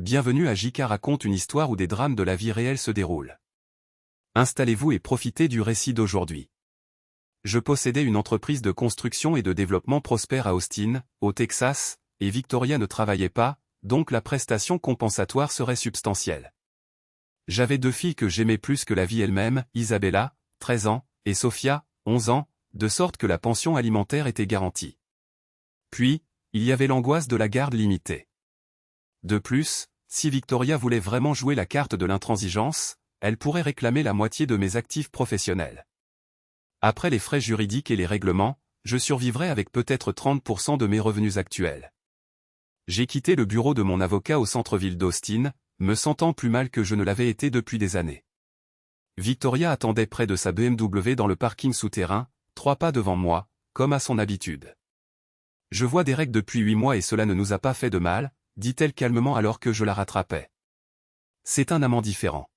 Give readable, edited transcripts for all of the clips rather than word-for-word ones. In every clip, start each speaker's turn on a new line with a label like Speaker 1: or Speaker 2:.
Speaker 1: bienvenue à JK raconte une histoire où des drames de la vie réelle se déroulent. Installez-vous et profitez du récit d'aujourd'hui. Je possédais une entreprise de construction et de développement prospère à Austin, au Texas, et Victoria ne travaillait pas, donc la prestation compensatoire serait substantielle. J'avais 2 filles que j'aimais plus que la vie elle-même, Isabella, 13 ans, et Sophia, 11 ans, de sorte que la pension alimentaire était garantie. Puis, il y avait l'angoisse de la garde limitée. De plus, si Victoria voulait vraiment jouer la carte de l'intransigeance, elle pourrait réclamer la moitié de mes actifs professionnels. Après les frais juridiques et les règlements, je survivrais avec peut-être 30% de mes revenus actuels. J'ai quitté le bureau de mon avocat au centre-ville d'Austin, me sentant plus mal que je ne l'avais été depuis des années. Victoria attendait près de sa BMW dans le parking souterrain, 3 pas devant moi, comme à son habitude. « Je vois Derek depuis 8 mois et cela ne nous a pas fait de mal », dit-elle calmement alors que je la rattrapais. « C'est un amant différent.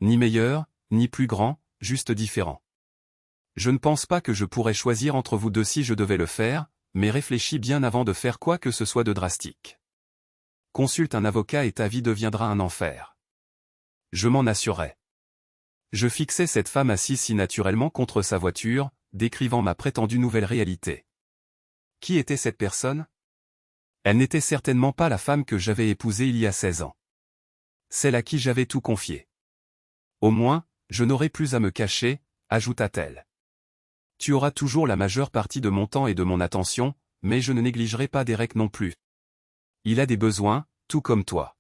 Speaker 1: Ni meilleur, ni plus grand, juste différent. Je ne pense pas que je pourrais choisir entre vous deux si je devais le faire, mais réfléchis bien avant de faire quoi que ce soit de drastique. Consulte un avocat et ta vie deviendra un enfer. Je m'en assurais. » Je fixais cette femme assise si naturellement contre sa voiture, décrivant ma prétendue nouvelle réalité. Qui était cette personne? Elle n'était certainement pas la femme que j'avais épousée il y a 16 ans. Celle à qui j'avais tout confié. Au moins, je n'aurai plus à me cacher, ajouta-t-elle. Tu auras toujours la majeure partie de mon temps et de mon attention, mais je ne négligerai pas Derek non plus. Il a des besoins, tout comme toi.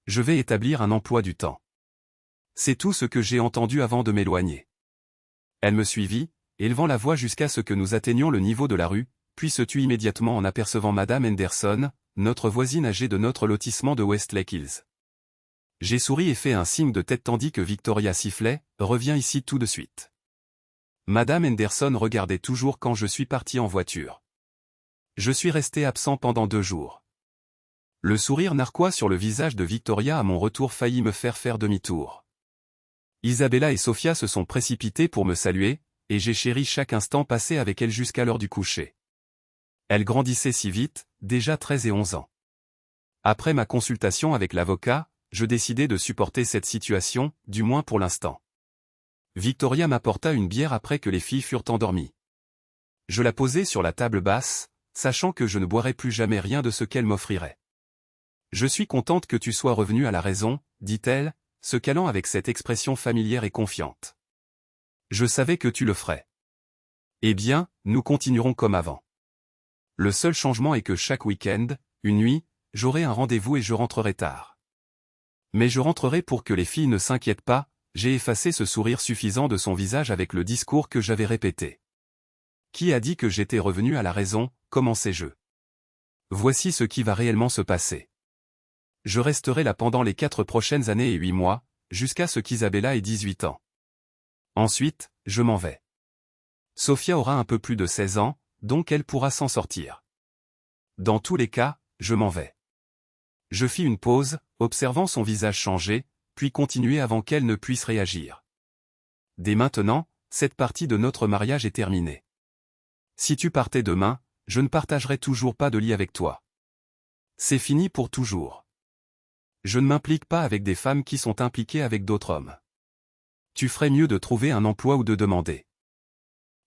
Speaker 1: Je vais établir un emploi du temps. C'est tout ce que j'ai entendu avant de m'éloigner. Elle me suivit, élevant la voix jusqu'à ce que nous atteignions le niveau de la rue, puis se tut immédiatement en apercevant Madame Henderson, notre voisine âgée de notre lotissement de Westlake Hills. J'ai souri et fait un signe de tête tandis que Victoria sifflait « Reviens ici tout de suite ». Madame Henderson regardait toujours quand je suis parti en voiture. Je suis resté absent pendant 2 jours. Le sourire narquois sur le visage de Victoria à mon retour faillit me faire demi-tour. Isabella et Sophia se sont précipitées pour me saluer, et j'ai chéri chaque instant passé avec elles jusqu'à l'heure du coucher. Elles grandissaient si vite, déjà 13 et 11 ans. Après ma consultation avec l'avocat, je décidai de supporter cette situation, du moins pour l'instant. Victoria m'apporta une bière après que les filles furent endormies. Je la posai sur la table basse, sachant que je ne boirais plus jamais rien de ce qu'elle m'offrirait. « Je suis contente que tu sois revenu à la raison, » dit-elle, se calant avec cette expression familière et confiante. « Je savais que tu le ferais. Eh bien, nous continuerons comme avant. Le seul changement est que chaque week-end, une nuit, j'aurai un rendez-vous et je rentrerai tard. Mais je rentrerai pour que les filles ne s'inquiètent pas. » J'ai effacé ce sourire suffisant de son visage avec le discours que j'avais répété. Qui a dit que j'étais revenu à la raison, commençai-je. Voici ce qui va réellement se passer. Je resterai là pendant les 4 prochaines années et 8 mois, jusqu'à ce qu'Isabella ait 18 ans. Ensuite, je m'en vais. Sophia aura un peu plus de 16 ans, donc elle pourra s'en sortir. Dans tous les cas, je m'en vais. Je fis une pause, observant son visage changer, puis continuer avant qu'elle ne puisse réagir. Dès maintenant, cette partie de notre mariage est terminée. Si tu partais demain, je ne partagerai toujours pas de lit avec toi. C'est fini pour toujours. Je ne m'implique pas avec des femmes qui sont impliquées avec d'autres hommes. Tu ferais mieux de trouver un emploi ou de demander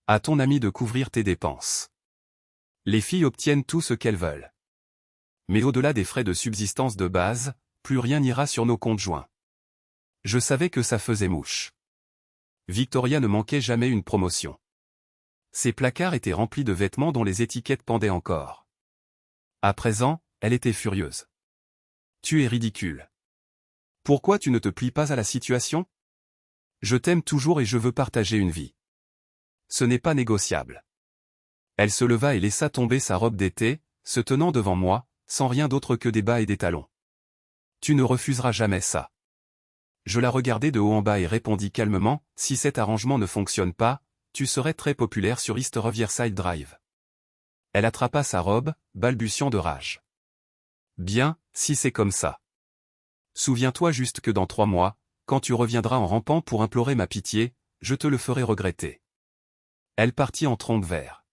Speaker 1: à ton ami de couvrir tes dépenses. Les filles obtiennent tout ce qu'elles veulent. Mais au-delà des frais de subsistance de base, plus rien n'ira sur nos comptes joints. Je savais que ça faisait mouche. Victoria ne manquait jamais une promotion. Ses placards étaient remplis de vêtements dont les étiquettes pendaient encore. À présent, elle était furieuse. Tu es ridicule. Pourquoi tu ne te plies pas à la situation? Je t'aime toujours et je veux partager une vie. Ce n'est pas négociable. Elle se leva et laissa tomber sa robe d'été, se tenant devant moi, sans rien d'autre que des bas et des talons. Tu ne refuseras jamais ça. Je la regardai de haut en bas et répondis calmement, si cet arrangement ne fonctionne pas, tu serais très populaire sur East Riverside Drive. Elle attrapa sa robe, balbutiant de rage. Bien, si c'est comme ça. Souviens-toi juste que dans 3 mois, quand tu reviendras en rampant pour implorer ma pitié, je te le ferai regretter. Elle partit en trompe vers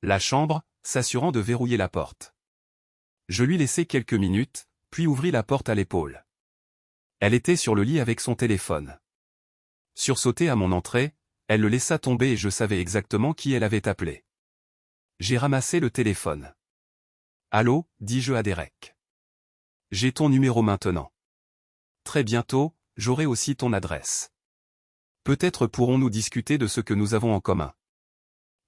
Speaker 1: la chambre, s'assurant de verrouiller la porte. Je lui laissai quelques minutes, puis ouvrit la porte à l'épaule. Elle était sur le lit avec son téléphone. Sursautée à mon entrée, elle le laissa tomber et je savais exactement qui elle avait appelé. J'ai ramassé le téléphone. « Allô » dis-je à Derek. « J'ai ton numéro maintenant. Très bientôt, j'aurai aussi ton adresse. Peut-être pourrons-nous discuter de ce que nous avons en commun.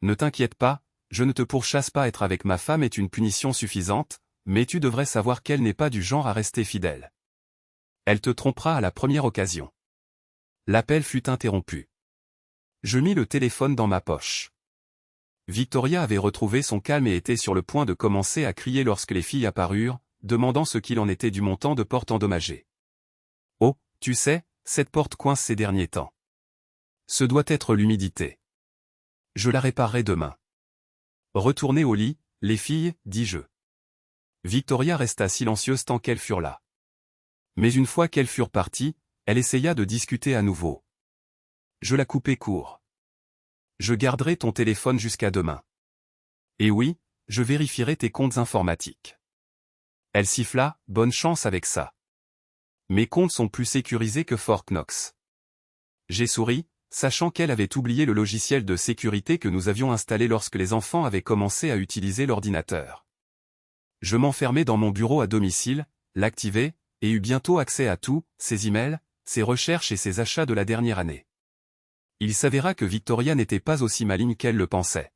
Speaker 1: Ne t'inquiète pas, je ne te pourchasse pas, être avec ma femme est une punition suffisante, mais tu devrais savoir qu'elle n'est pas du genre à rester fidèle. Elle te trompera à la première occasion. » L'appel fut interrompu. Je mis le téléphone dans ma poche. Victoria avait retrouvé son calme et était sur le point de commencer à crier lorsque les filles apparurent, demandant ce qu'il en était du montant de porte endommagé. « Oh, tu sais, cette porte coince ces derniers temps. Ce doit être l'humidité. Je la réparerai demain. » Retournez au lit, les filles, dis-je. Victoria resta silencieuse tant qu'elles furent là. Mais une fois qu'elles furent parties, elle essaya de discuter à nouveau. Je la coupai court. Je garderai ton téléphone jusqu'à demain. Et oui, je vérifierai tes comptes informatiques. Elle siffla, bonne chance avec ça. Mes comptes sont plus sécurisés que Fort Knox. J'ai souri, sachant qu'elle avait oublié le logiciel de sécurité que nous avions installé lorsque les enfants avaient commencé à utiliser l'ordinateur. Je m'enfermai dans mon bureau à domicile, l'activai, et eus bientôt accès à tout, ses emails, ses recherches et ses achats de la dernière année. Il s'avéra que Victoria n'était pas aussi maligne qu'elle le pensait.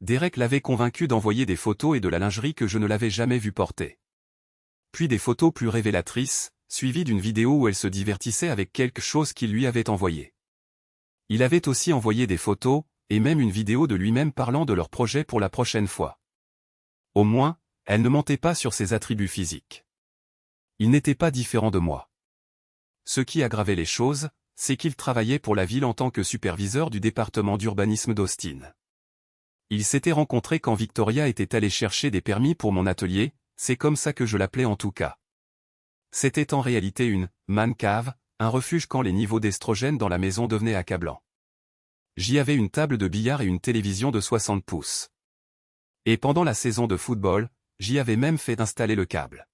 Speaker 1: Derek l'avait convaincue d'envoyer des photos et de la lingerie que je ne l'avais jamais vue porter. Puis des photos plus révélatrices, suivies d'une vidéo où elle se divertissait avec quelque chose qu'il lui avait envoyé. Il avait aussi envoyé des photos, et même une vidéo de lui-même parlant de leur projet pour la prochaine fois. Au moins, elle ne mentait pas sur ses attributs physiques. Il n'était pas différent de moi. Ce qui aggravait les choses, c'est qu'il travaillait pour la ville en tant que superviseur du département d'urbanisme d'Austin. Ils s'étaient rencontrés quand Victoria était allée chercher des permis pour mon atelier, c'est comme ça que je l'appelais en tout cas. C'était en réalité une « man cave », un refuge quand les niveaux d'estrogène dans la maison devenaient accablants. J'y avais une table de billard et une télévision de 60 pouces. Et pendant la saison de football, j'y avais même fait installer le câble.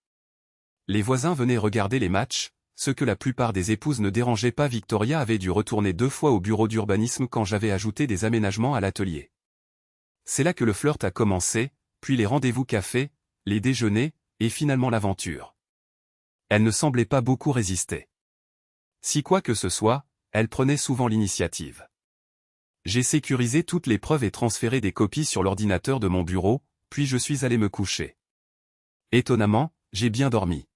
Speaker 1: Les voisins venaient regarder les matchs, ce que la plupart des épouses ne dérangeait pas. Victoria avait dû retourner 2 fois au bureau d'urbanisme quand j'avais ajouté des aménagements à l'atelier. C'est là que le flirt a commencé, puis les rendez-vous café, les déjeuners, et finalement l'aventure. Elle ne semblait pas beaucoup résister. Si quoi que ce soit, elle prenait souvent l'initiative. J'ai sécurisé toutes les preuves et transféré des copies sur l'ordinateur de mon bureau, puis je suis allé me coucher. Étonnamment, j'ai bien dormi.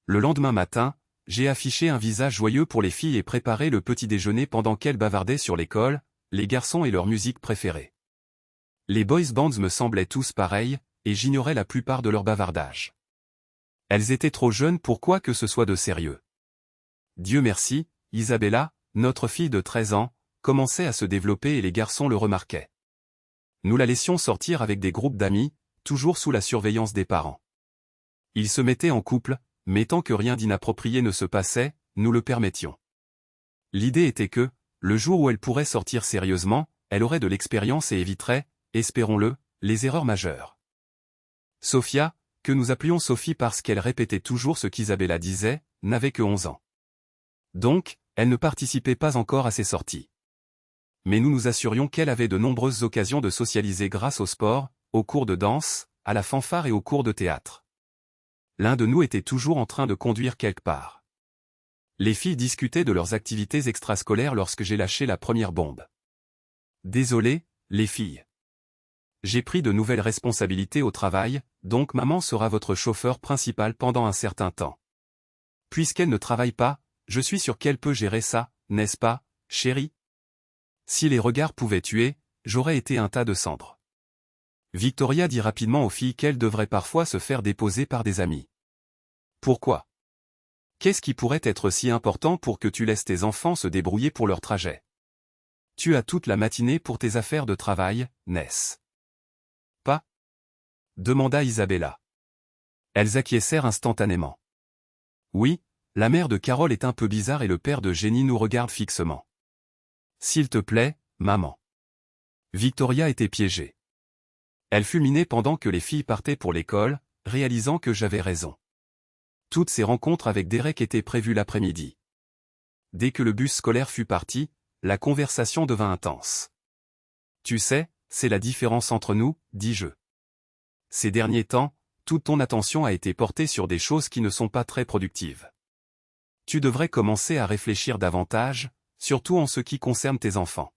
Speaker 1: Le lendemain matin, j'ai affiché un visage joyeux pour les filles et préparé le petit déjeuner pendant qu'elles bavardaient sur l'école, les garçons et leur musique préférée. Les boys bands me semblaient tous pareils, et j'ignorais la plupart de leur bavardage. Elles étaient trop jeunes pour quoi que ce soit de sérieux. Dieu merci, Isabella, notre fille de 13 ans, commençait à se développer et les garçons le remarquaient. Nous la laissions sortir avec des groupes d'amis, toujours sous la surveillance des parents. Ils se mettaient en couple, mais tant que rien d'inapproprié ne se passait, nous le permettions. L'idée était que, le jour où elle pourrait sortir sérieusement, elle aurait de l'expérience et éviterait, espérons-le, les erreurs majeures. Sophia, que nous appelions Sophie parce qu'elle répétait toujours ce qu'Isabella disait, n'avait que 11 ans. Donc, elle ne participait pas encore à ces sorties. Mais nous nous assurions qu'elle avait de nombreuses occasions de socialiser grâce au sport, aux cours de danse, à la fanfare et aux cours de théâtre. L'un de nous était toujours en train de conduire quelque part. Les filles discutaient de leurs activités extrascolaires lorsque j'ai lâché la première bombe. Désolé, les filles. J'ai pris de nouvelles responsabilités au travail, donc maman sera votre chauffeur principal pendant un certain temps. Puisqu'elle ne travaille pas, je suis sûr qu'elle peut gérer ça, n'est-ce pas, chérie? Si les regards pouvaient tuer, j'aurais été un tas de cendres. Victoria dit rapidement aux filles qu'elles devraient parfois se faire déposer par des amis. Pourquoi? Qu'est-ce qui pourrait être si important pour que tu laisses tes enfants se débrouiller pour leur trajet? Tu as toute la matinée pour tes affaires de travail, n'est-ce pas? Demanda Isabella. Elles acquiescèrent instantanément. Oui, la mère de Carole est un peu bizarre et le père de Jenny nous regarde fixement. S'il te plaît, maman. Victoria était piégée. Elle fulminait pendant que les filles partaient pour l'école, réalisant que j'avais raison. Toutes ces rencontres avec Derek étaient prévues l'après-midi. Dès que le bus scolaire fut parti, la conversation devint intense. Tu sais, c'est la différence entre nous, dis-je. Ces derniers temps, toute ton attention a été portée sur des choses qui ne sont pas très productives. Tu devrais commencer à réfléchir davantage, surtout en ce qui concerne tes enfants.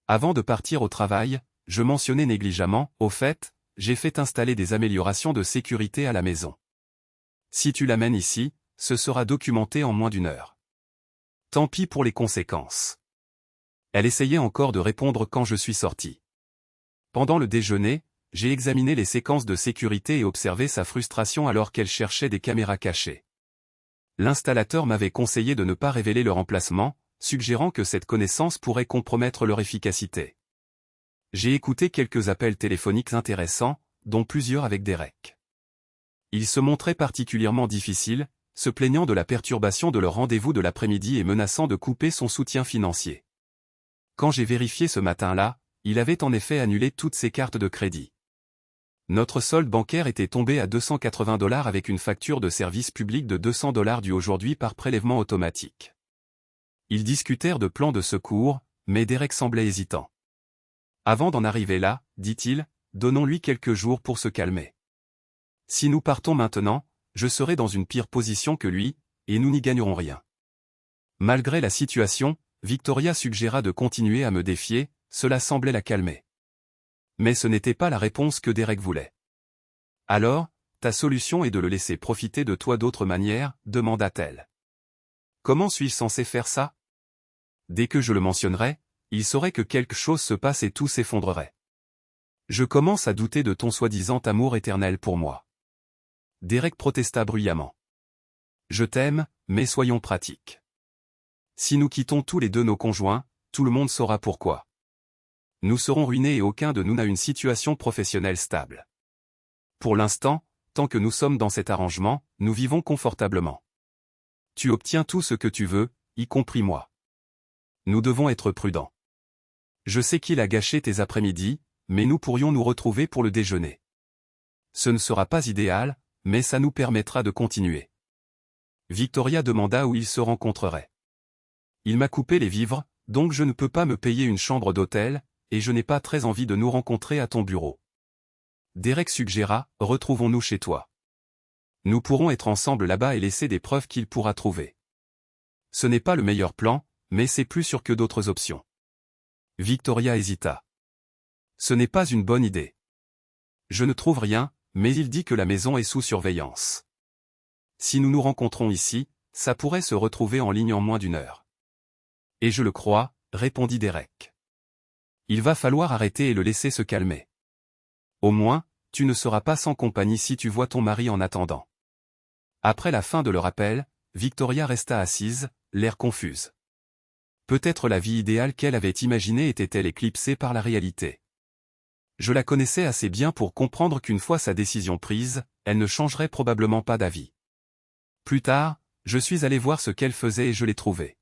Speaker 1: Avant de partir au travail, je mentionnais négligemment, au fait, j'ai fait installer des améliorations de sécurité à la maison. Si tu l'amènes ici, ce sera documenté en moins d'1 heure. Tant pis pour les conséquences. Elle essayait encore de répondre quand je suis sorti. Pendant le déjeuner, j'ai examiné les séquences de sécurité et observé sa frustration alors qu'elle cherchait des caméras cachées. L'installateur m'avait conseillé de ne pas révéler leur emplacement, suggérant que cette connaissance pourrait compromettre leur efficacité. J'ai écouté quelques appels téléphoniques intéressants, dont plusieurs avec Derek. Ils se montraient particulièrement difficiles, se plaignant de la perturbation de leur rendez-vous de l'après-midi et menaçant de couper son soutien financier. Quand j'ai vérifié ce matin-là, il avait en effet annulé toutes ses cartes de crédit. Notre solde bancaire était tombé à $280 avec une facture de service public de $200 due aujourd'hui par prélèvement automatique. Ils discutèrent de plans de secours, mais Derek semblait hésitant. Avant d'en arriver là, dit-il, donnons-lui quelques jours pour se calmer. Si nous partons maintenant, je serai dans une pire position que lui, et nous n'y gagnerons rien. Malgré la situation, Victoria suggéra de continuer à me défier, cela semblait la calmer. Mais ce n'était pas la réponse que Derek voulait. Alors, ta solution est de le laisser profiter de toi d'autre manière, demanda-t-elle. Comment suis-je censé faire ça? Dès que je le mentionnerai, il saurait que quelque chose se passe et tout s'effondrerait. Je commence à douter de ton soi-disant amour éternel pour moi. Derek protesta bruyamment. Je t'aime, mais soyons pratiques. Si nous quittons tous les deux nos conjoints, tout le monde saura pourquoi. Nous serons ruinés et aucun de nous n'a une situation professionnelle stable. Pour l'instant, tant que nous sommes dans cet arrangement, nous vivons confortablement. Tu obtiens tout ce que tu veux, y compris moi. Nous devons être prudents. Je sais qu'il a gâché tes après-midi, mais nous pourrions nous retrouver pour le déjeuner. Ce ne sera pas idéal, mais ça nous permettra de continuer. Victoria demanda où ils se rencontreraient. Il m'a coupé les vivres, donc je ne peux pas me payer une chambre d'hôtel, et je n'ai pas très envie de nous rencontrer à ton bureau. Derek suggéra, retrouvons-nous chez toi. Nous pourrons être ensemble là-bas et laisser des preuves qu'il pourra trouver. Ce n'est pas le meilleur plan, mais c'est plus sûr que d'autres options. Victoria hésita. Ce n'est pas une bonne idée. Je ne trouve rien, mais il dit que la maison est sous surveillance. Si nous nous rencontrons ici, ça pourrait se retrouver en ligne en moins d'1 heure. Et je le crois, répondit Derek. Il va falloir arrêter et le laisser se calmer. Au moins, tu ne seras pas sans compagnie si tu vois ton mari en attendant. Après la fin de leur appel, Victoria resta assise, l'air confuse. Peut-être la vie idéale qu'elle avait imaginée était-elle éclipsée par la réalité. Je la connaissais assez bien pour comprendre qu'une fois sa décision prise, elle ne changerait probablement pas d'avis. Plus tard, je suis allé voir ce qu'elle faisait et je l'ai trouvée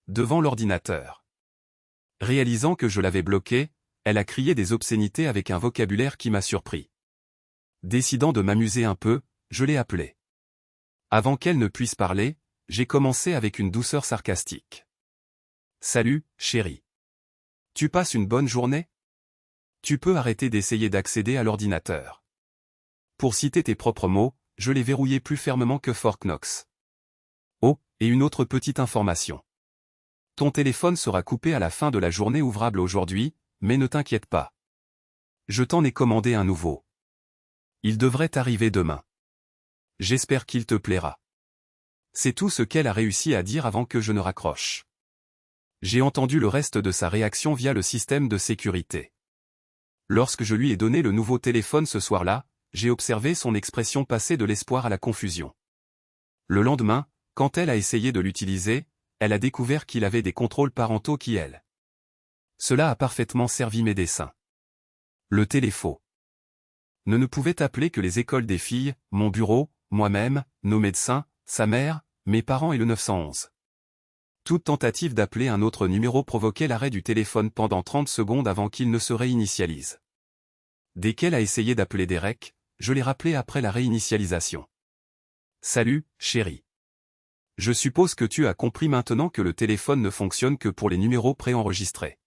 Speaker 1: devant l'ordinateur. Réalisant que je l'avais bloquée, elle a crié des obscénités avec un vocabulaire qui m'a surpris. Décidant de m'amuser un peu, je l'ai appelée. Avant qu'elle ne puisse parler, j'ai commencé avec une douceur sarcastique. « Salut, chérie. Tu passes une bonne journée? Tu peux arrêter d'essayer d'accéder à l'ordinateur. » Pour citer tes propres mots, je l'ai verrouillé plus fermement que Fort Knox. Oh, et une autre petite information. Ton téléphone sera coupé à la fin de la journée ouvrable aujourd'hui, mais ne t'inquiète pas. Je t'en ai commandé un nouveau. Il devrait arriver demain. J'espère qu'il te plaira. C'est tout ce qu'elle a réussi à dire avant que je ne raccroche. J'ai entendu le reste de sa réaction via le système de sécurité. Lorsque je lui ai donné le nouveau téléphone ce soir-là, j'ai observé son expression passer de l'espoir à la confusion. Le lendemain, quand elle a essayé de l'utiliser, elle a découvert qu'il avait des contrôles parentaux qui elle. Cela a parfaitement servi mes desseins. Le téléphone ne pouvait appeler que les écoles des filles, mon bureau, moi-même, nos médecins, sa mère, mes parents et le 911. Toute tentative d'appeler un autre numéro provoquait l'arrêt du téléphone pendant 30 secondes avant qu'il ne se réinitialise. Dès qu'elle a essayé d'appeler Derek, je l'ai rappelé après la réinitialisation. Salut, chérie. Je suppose que tu as compris maintenant que le téléphone ne fonctionne que pour les numéros préenregistrés.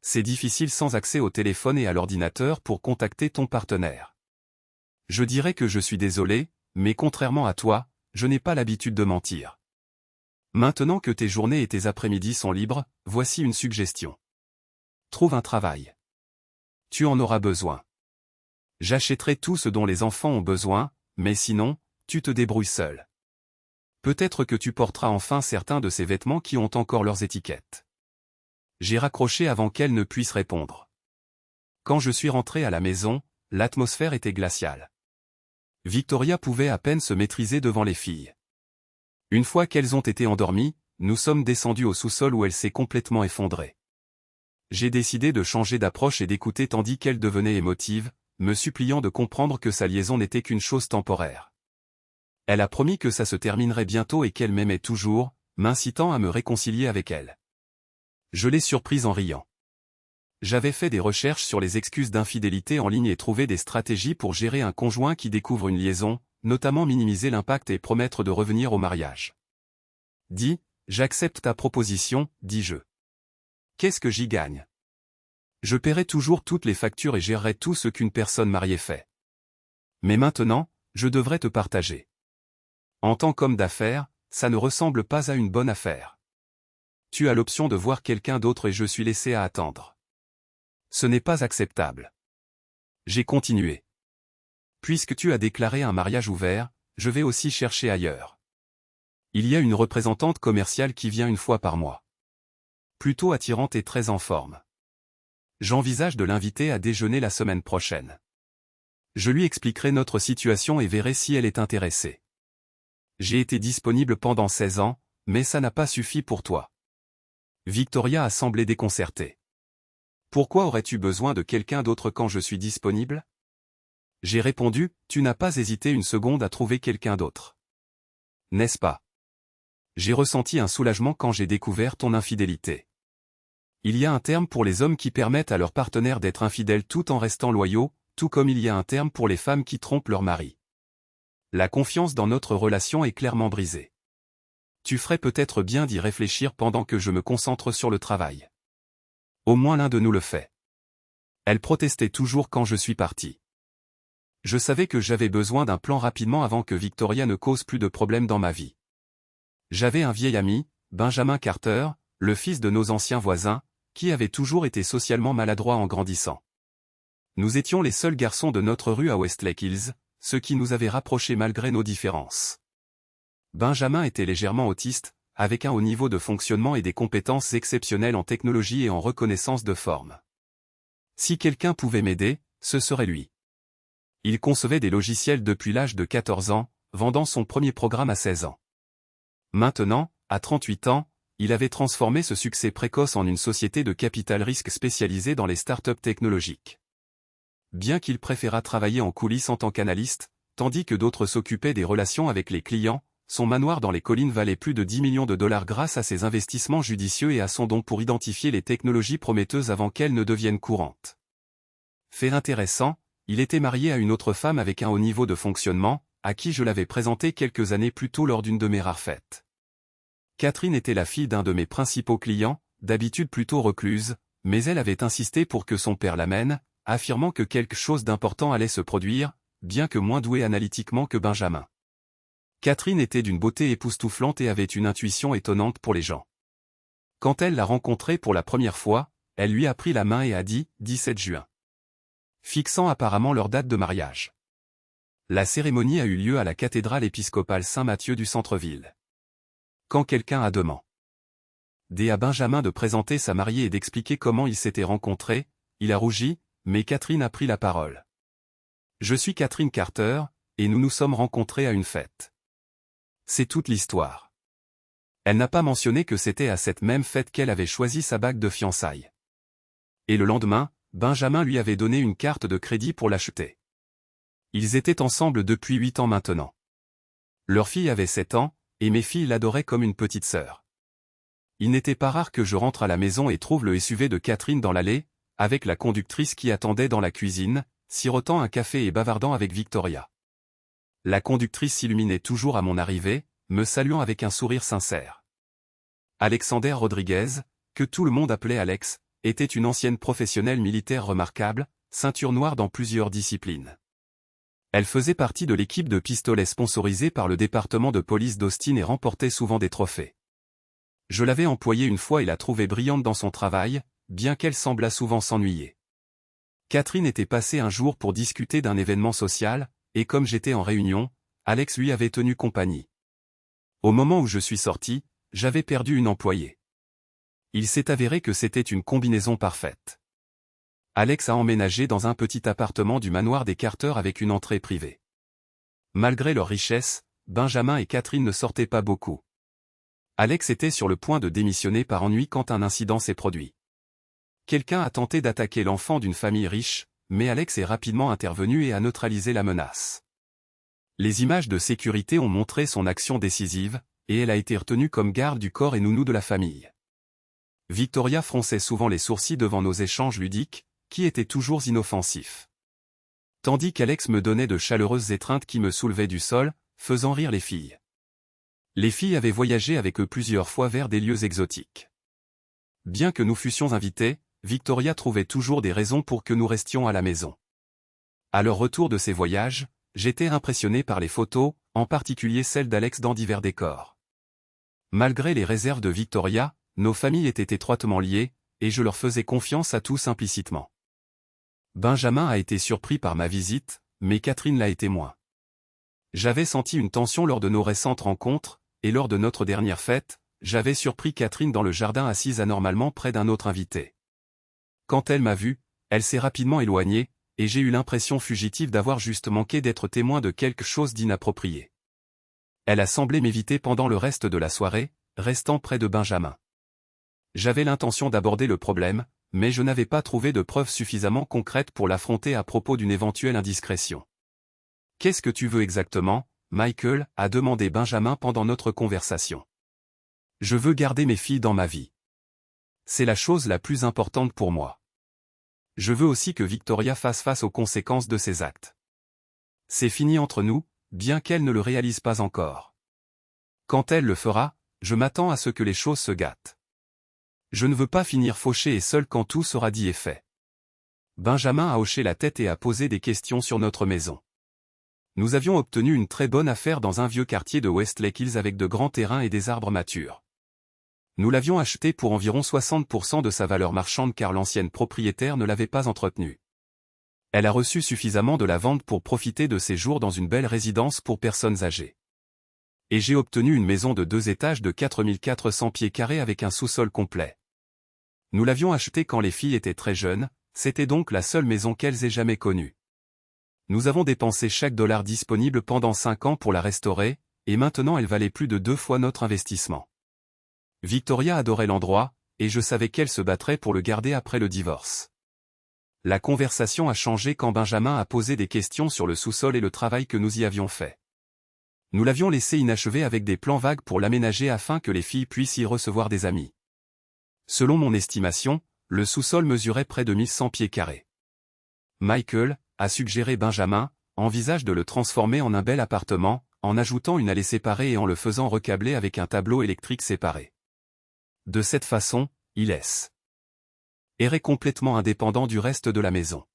Speaker 1: C'est difficile sans accès au téléphone et à l'ordinateur pour contacter ton partenaire. Je dirais que je suis désolé, mais contrairement à toi, je n'ai pas l'habitude de mentir. Maintenant que tes journées et tes après-midi sont libres, voici une suggestion. Trouve un travail. Tu en auras besoin. J'achèterai tout ce dont les enfants ont besoin, mais sinon, tu te débrouilles seul. Peut-être que tu porteras enfin certains de ces vêtements qui ont encore leurs étiquettes. J'ai raccroché avant qu'elle ne puisse répondre. Quand je suis rentré à la maison, l'atmosphère était glaciale. Victoria pouvait à peine se maîtriser devant les filles. Une fois qu'elles ont été endormies, nous sommes descendus au sous-sol où elle s'est complètement effondrée. J'ai décidé de changer d'approche et d'écouter tandis qu'elle devenait émotive, me suppliant de comprendre que sa liaison n'était qu'une chose temporaire. Elle a promis que ça se terminerait bientôt et qu'elle m'aimait toujours, m'incitant à me réconcilier avec elle. Je l'ai surprise en riant. J'avais fait des recherches sur les excuses d'infidélité en ligne et trouvé des stratégies pour gérer un conjoint qui découvre une liaison, notamment minimiser l'impact et promettre de revenir au mariage. Dis, j'accepte ta proposition, dis-je. Qu'est-ce que j'y gagne? Je paierai toujours toutes les factures et gérerai tout ce qu'une personne mariée fait. Mais maintenant, je devrais te partager. En tant qu'homme d'affaires, ça ne ressemble pas à une bonne affaire. Tu as l'option de voir quelqu'un d'autre et je suis laissé à attendre. Ce n'est pas acceptable. J'ai continué. Puisque tu as déclaré un mariage ouvert, je vais aussi chercher ailleurs. Il y a une représentante commerciale qui vient une fois par mois. Plutôt attirante et très en forme. J'envisage de l'inviter à déjeuner la semaine prochaine. Je lui expliquerai notre situation et verrai si elle est intéressée. J'ai été disponible pendant 16 ans, mais ça n'a pas suffi pour toi. Victoria a semblé déconcertée. Pourquoi aurais-tu besoin de quelqu'un d'autre quand je suis disponible? J'ai répondu, tu n'as pas hésité une seconde à trouver quelqu'un d'autre. N'est-ce pas? J'ai ressenti un soulagement quand j'ai découvert ton infidélité. Il y a un terme pour les hommes qui permettent à leur partenaire d'être infidèles tout en restant loyaux, tout comme il y a un terme pour les femmes qui trompent leur mari. La confiance dans notre relation est clairement brisée. Tu ferais peut-être bien d'y réfléchir pendant que je me concentre sur le travail. Au moins l'un de nous le fait. Elle protestait toujours quand je suis parti. Je savais que j'avais besoin d'un plan rapidement avant que Victoria ne cause plus de problèmes dans ma vie. J'avais un vieil ami, Benjamin Carter, le fils de nos anciens voisins, qui avait toujours été socialement maladroit en grandissant. Nous étions les seuls garçons de notre rue à Westlake Hills, ce qui nous avait rapprochés malgré nos différences. Benjamin était légèrement autiste, avec un haut niveau de fonctionnement et des compétences exceptionnelles en technologie et en reconnaissance de forme. Si quelqu'un pouvait m'aider, ce serait lui. Il concevait des logiciels depuis l'âge de 14 ans, vendant son premier programme à 16 ans. Maintenant, à 38 ans, il avait transformé ce succès précoce en une société de capital risque spécialisée dans les startups technologiques. Bien qu'il préférât travailler en coulisses en tant qu'analyste, tandis que d'autres s'occupaient des relations avec les clients, son manoir dans les collines valait plus de 10 millions de dollars grâce à ses investissements judicieux et à son don pour identifier les technologies prometteuses avant qu'elles ne deviennent courantes. Fait intéressant, il était marié à une autre femme avec un haut niveau de fonctionnement, à qui je l'avais présenté quelques années plus tôt lors d'une de mes rares fêtes. Catherine était la fille d'un de mes principaux clients, d'habitude plutôt recluse, mais elle avait insisté pour que son père l'amène, affirmant que quelque chose d'important allait se produire, bien que moins douée analytiquement que Benjamin. Catherine était d'une beauté époustouflante et avait une intuition étonnante pour les gens. Quand elle l'a rencontré pour la première fois, elle lui a pris la main et a dit « 17 juin », fixant apparemment leur date de mariage. La cérémonie a eu lieu à la cathédrale épiscopale Saint-Matthieu du centre-ville. Quand quelqu'un a demandé à Benjamin de présenter sa mariée et d'expliquer comment ils s'étaient rencontrés, il a rougi, mais Catherine a pris la parole. « Je suis Catherine Carter, et nous nous sommes rencontrés à une fête. » C'est toute l'histoire. Elle n'a pas mentionné que c'était à cette même fête qu'elle avait choisi sa bague de fiançailles. Et le lendemain, Benjamin lui avait donné une carte de crédit pour l'acheter. Ils étaient ensemble depuis 8 ans maintenant. Leur fille avait 7 ans, et mes filles l'adoraient comme une petite sœur. Il n'était pas rare que je rentre à la maison et trouve le SUV de Catherine dans l'allée, avec la conductrice qui attendait dans la cuisine, sirotant un café et bavardant avec Victoria. La conductrice s'illuminait toujours à mon arrivée, me saluant avec un sourire sincère. Alexander Rodriguez, que tout le monde appelait Alex, était une ancienne professionnelle militaire remarquable, ceinture noire dans plusieurs disciplines. Elle faisait partie de l'équipe de pistolets sponsorisée par le département de police d'Austin et remportait souvent des trophées. Je l'avais employée une fois et la trouvais brillante dans son travail, bien qu'elle semblât souvent s'ennuyer. Catherine était passée un jour pour discuter d'un événement social, et comme j'étais en réunion, Alex lui avait tenu compagnie. Au moment où je suis sorti, j'avais perdu une employée. Il s'est avéré que c'était une combinaison parfaite. Alex a emménagé dans un petit appartement du manoir des Carter avec une entrée privée. Malgré leur richesse, Benjamin et Catherine ne sortaient pas beaucoup. Alex était sur le point de démissionner par ennui quand un incident s'est produit. Quelqu'un a tenté d'attaquer l'enfant d'une famille riche, mais Alex est rapidement intervenu et a neutralisé la menace. Les images de sécurité ont montré son action décisive, et elle a été retenue comme garde du corps et nounou de la famille. Victoria fronçait souvent les sourcils devant nos échanges ludiques, qui étaient toujours inoffensifs. Tandis qu'Alex me donnait de chaleureuses étreintes qui me soulevaient du sol, faisant rire les filles. Les filles avaient voyagé avec eux plusieurs fois vers des lieux exotiques. Bien que nous fussions invités, Victoria trouvait toujours des raisons pour que nous restions à la maison. À leur retour de ces voyages, j'étais impressionné par les photos, en particulier celles d'Alex dans divers décors. Malgré les réserves de Victoria, nos familles étaient étroitement liées, et je leur faisais confiance à tous implicitement. Benjamin a été surpris par ma visite, mais Catherine l'a été moins. J'avais senti une tension lors de nos récentes rencontres, et lors de notre dernière fête, j'avais surpris Catherine dans le jardin assise anormalement près d'un autre invité. Quand elle m'a vu, elle s'est rapidement éloignée, et j'ai eu l'impression fugitive d'avoir juste manqué d'être témoin de quelque chose d'inapproprié. Elle a semblé m'éviter pendant le reste de la soirée, restant près de Benjamin. J'avais l'intention d'aborder le problème, mais je n'avais pas trouvé de preuves suffisamment concrètes pour l'affronter à propos d'une éventuelle indiscrétion. « Qu'est-ce que tu veux exactement, Michael ?» a demandé Benjamin pendant notre conversation. « Je veux garder mes filles dans ma vie. C'est la chose la plus importante pour moi. Je veux aussi que Victoria fasse face aux conséquences de ses actes. C'est fini entre nous, bien qu'elle ne le réalise pas encore. Quand elle le fera, je m'attends à ce que les choses se gâtent. Je ne veux pas finir fauché et seul quand tout sera dit et fait. » Benjamin a hoché la tête et a posé des questions sur notre maison. Nous avions obtenu une très bonne affaire dans un vieux quartier de Westlake Hills avec de grands terrains et des arbres matures. Nous l'avions acheté pour environ 60% de sa valeur marchande car l'ancienne propriétaire ne l'avait pas entretenu. Elle a reçu suffisamment de la vente pour profiter de ses jours dans une belle résidence pour personnes âgées. Et j'ai obtenu une maison de 2 étages de 4400 pieds carrés avec un sous-sol complet. Nous l'avions achetée quand les filles étaient très jeunes, c'était donc la seule maison qu'elles aient jamais connue. Nous avons dépensé chaque dollar disponible pendant 5 ans pour la restaurer, et maintenant elle valait plus de 2 fois notre investissement. Victoria adorait l'endroit, et je savais qu'elle se battrait pour le garder après le divorce. La conversation a changé quand Benjamin a posé des questions sur le sous-sol et le travail que nous y avions fait. Nous l'avions laissé inachevé avec des plans vagues pour l'aménager afin que les filles puissent y recevoir des amis. Selon mon estimation, le sous-sol mesurait près de 1100 pieds carrés. Michael, a suggéré Benjamin, envisage de le transformer en un bel appartement, en ajoutant une allée séparée et en le faisant recabler avec un tableau électrique séparé. De cette façon, il est complètement indépendant du reste de la maison.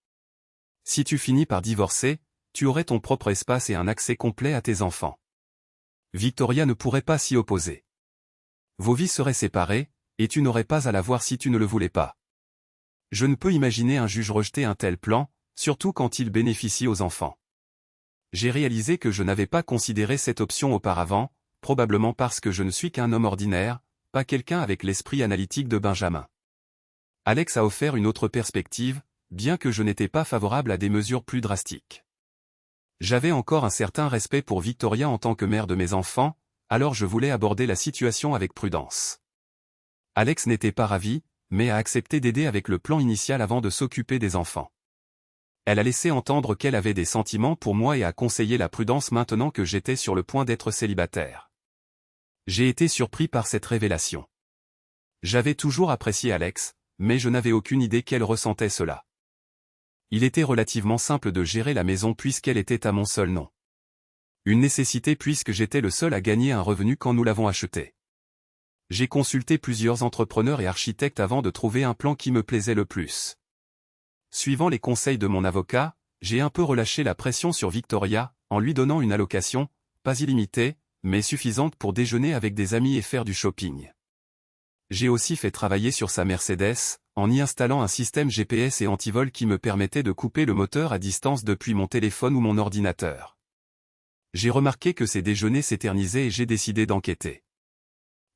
Speaker 1: Si tu finis par divorcer, tu aurais ton propre espace et un accès complet à tes enfants. Victoria ne pourrait pas s'y opposer. Vos vies seraient séparées, et tu n'aurais pas à la voir si tu ne le voulais pas. Je ne peux imaginer un juge rejeter un tel plan, surtout quand il bénéficie aux enfants. J'ai réalisé que je n'avais pas considéré cette option auparavant, probablement parce que je ne suis qu'un homme ordinaire, pas quelqu'un avec l'esprit analytique de Benjamin. Alex a offert une autre perspective, bien que je n'étais pas favorable à des mesures plus drastiques. J'avais encore un certain respect pour Victoria en tant que mère de mes enfants, alors je voulais aborder la situation avec prudence. Alex n'était pas ravi, mais a accepté d'aider avec le plan initial avant de s'occuper des enfants. Elle a laissé entendre qu'elle avait des sentiments pour moi et a conseillé la prudence maintenant que j'étais sur le point d'être célibataire. J'ai été surpris par cette révélation. J'avais toujours apprécié Alex, mais je n'avais aucune idée qu'elle ressentait cela. Il était relativement simple de gérer la maison puisqu'elle était à mon seul nom. Une nécessité puisque j'étais le seul à gagner un revenu quand nous l'avons acheté. J'ai consulté plusieurs entrepreneurs et architectes avant de trouver un plan qui me plaisait le plus. Suivant les conseils de mon avocat, j'ai un peu relâché la pression sur Victoria, en lui donnant une allocation, pas illimitée, mais suffisante pour déjeuner avec des amis et faire du shopping. J'ai aussi fait travailler sur sa Mercedes, en y installant un système GPS et antivol qui me permettait de couper le moteur à distance depuis mon téléphone ou mon ordinateur. J'ai remarqué que ses déjeuners s'éternisaient et j'ai décidé d'enquêter.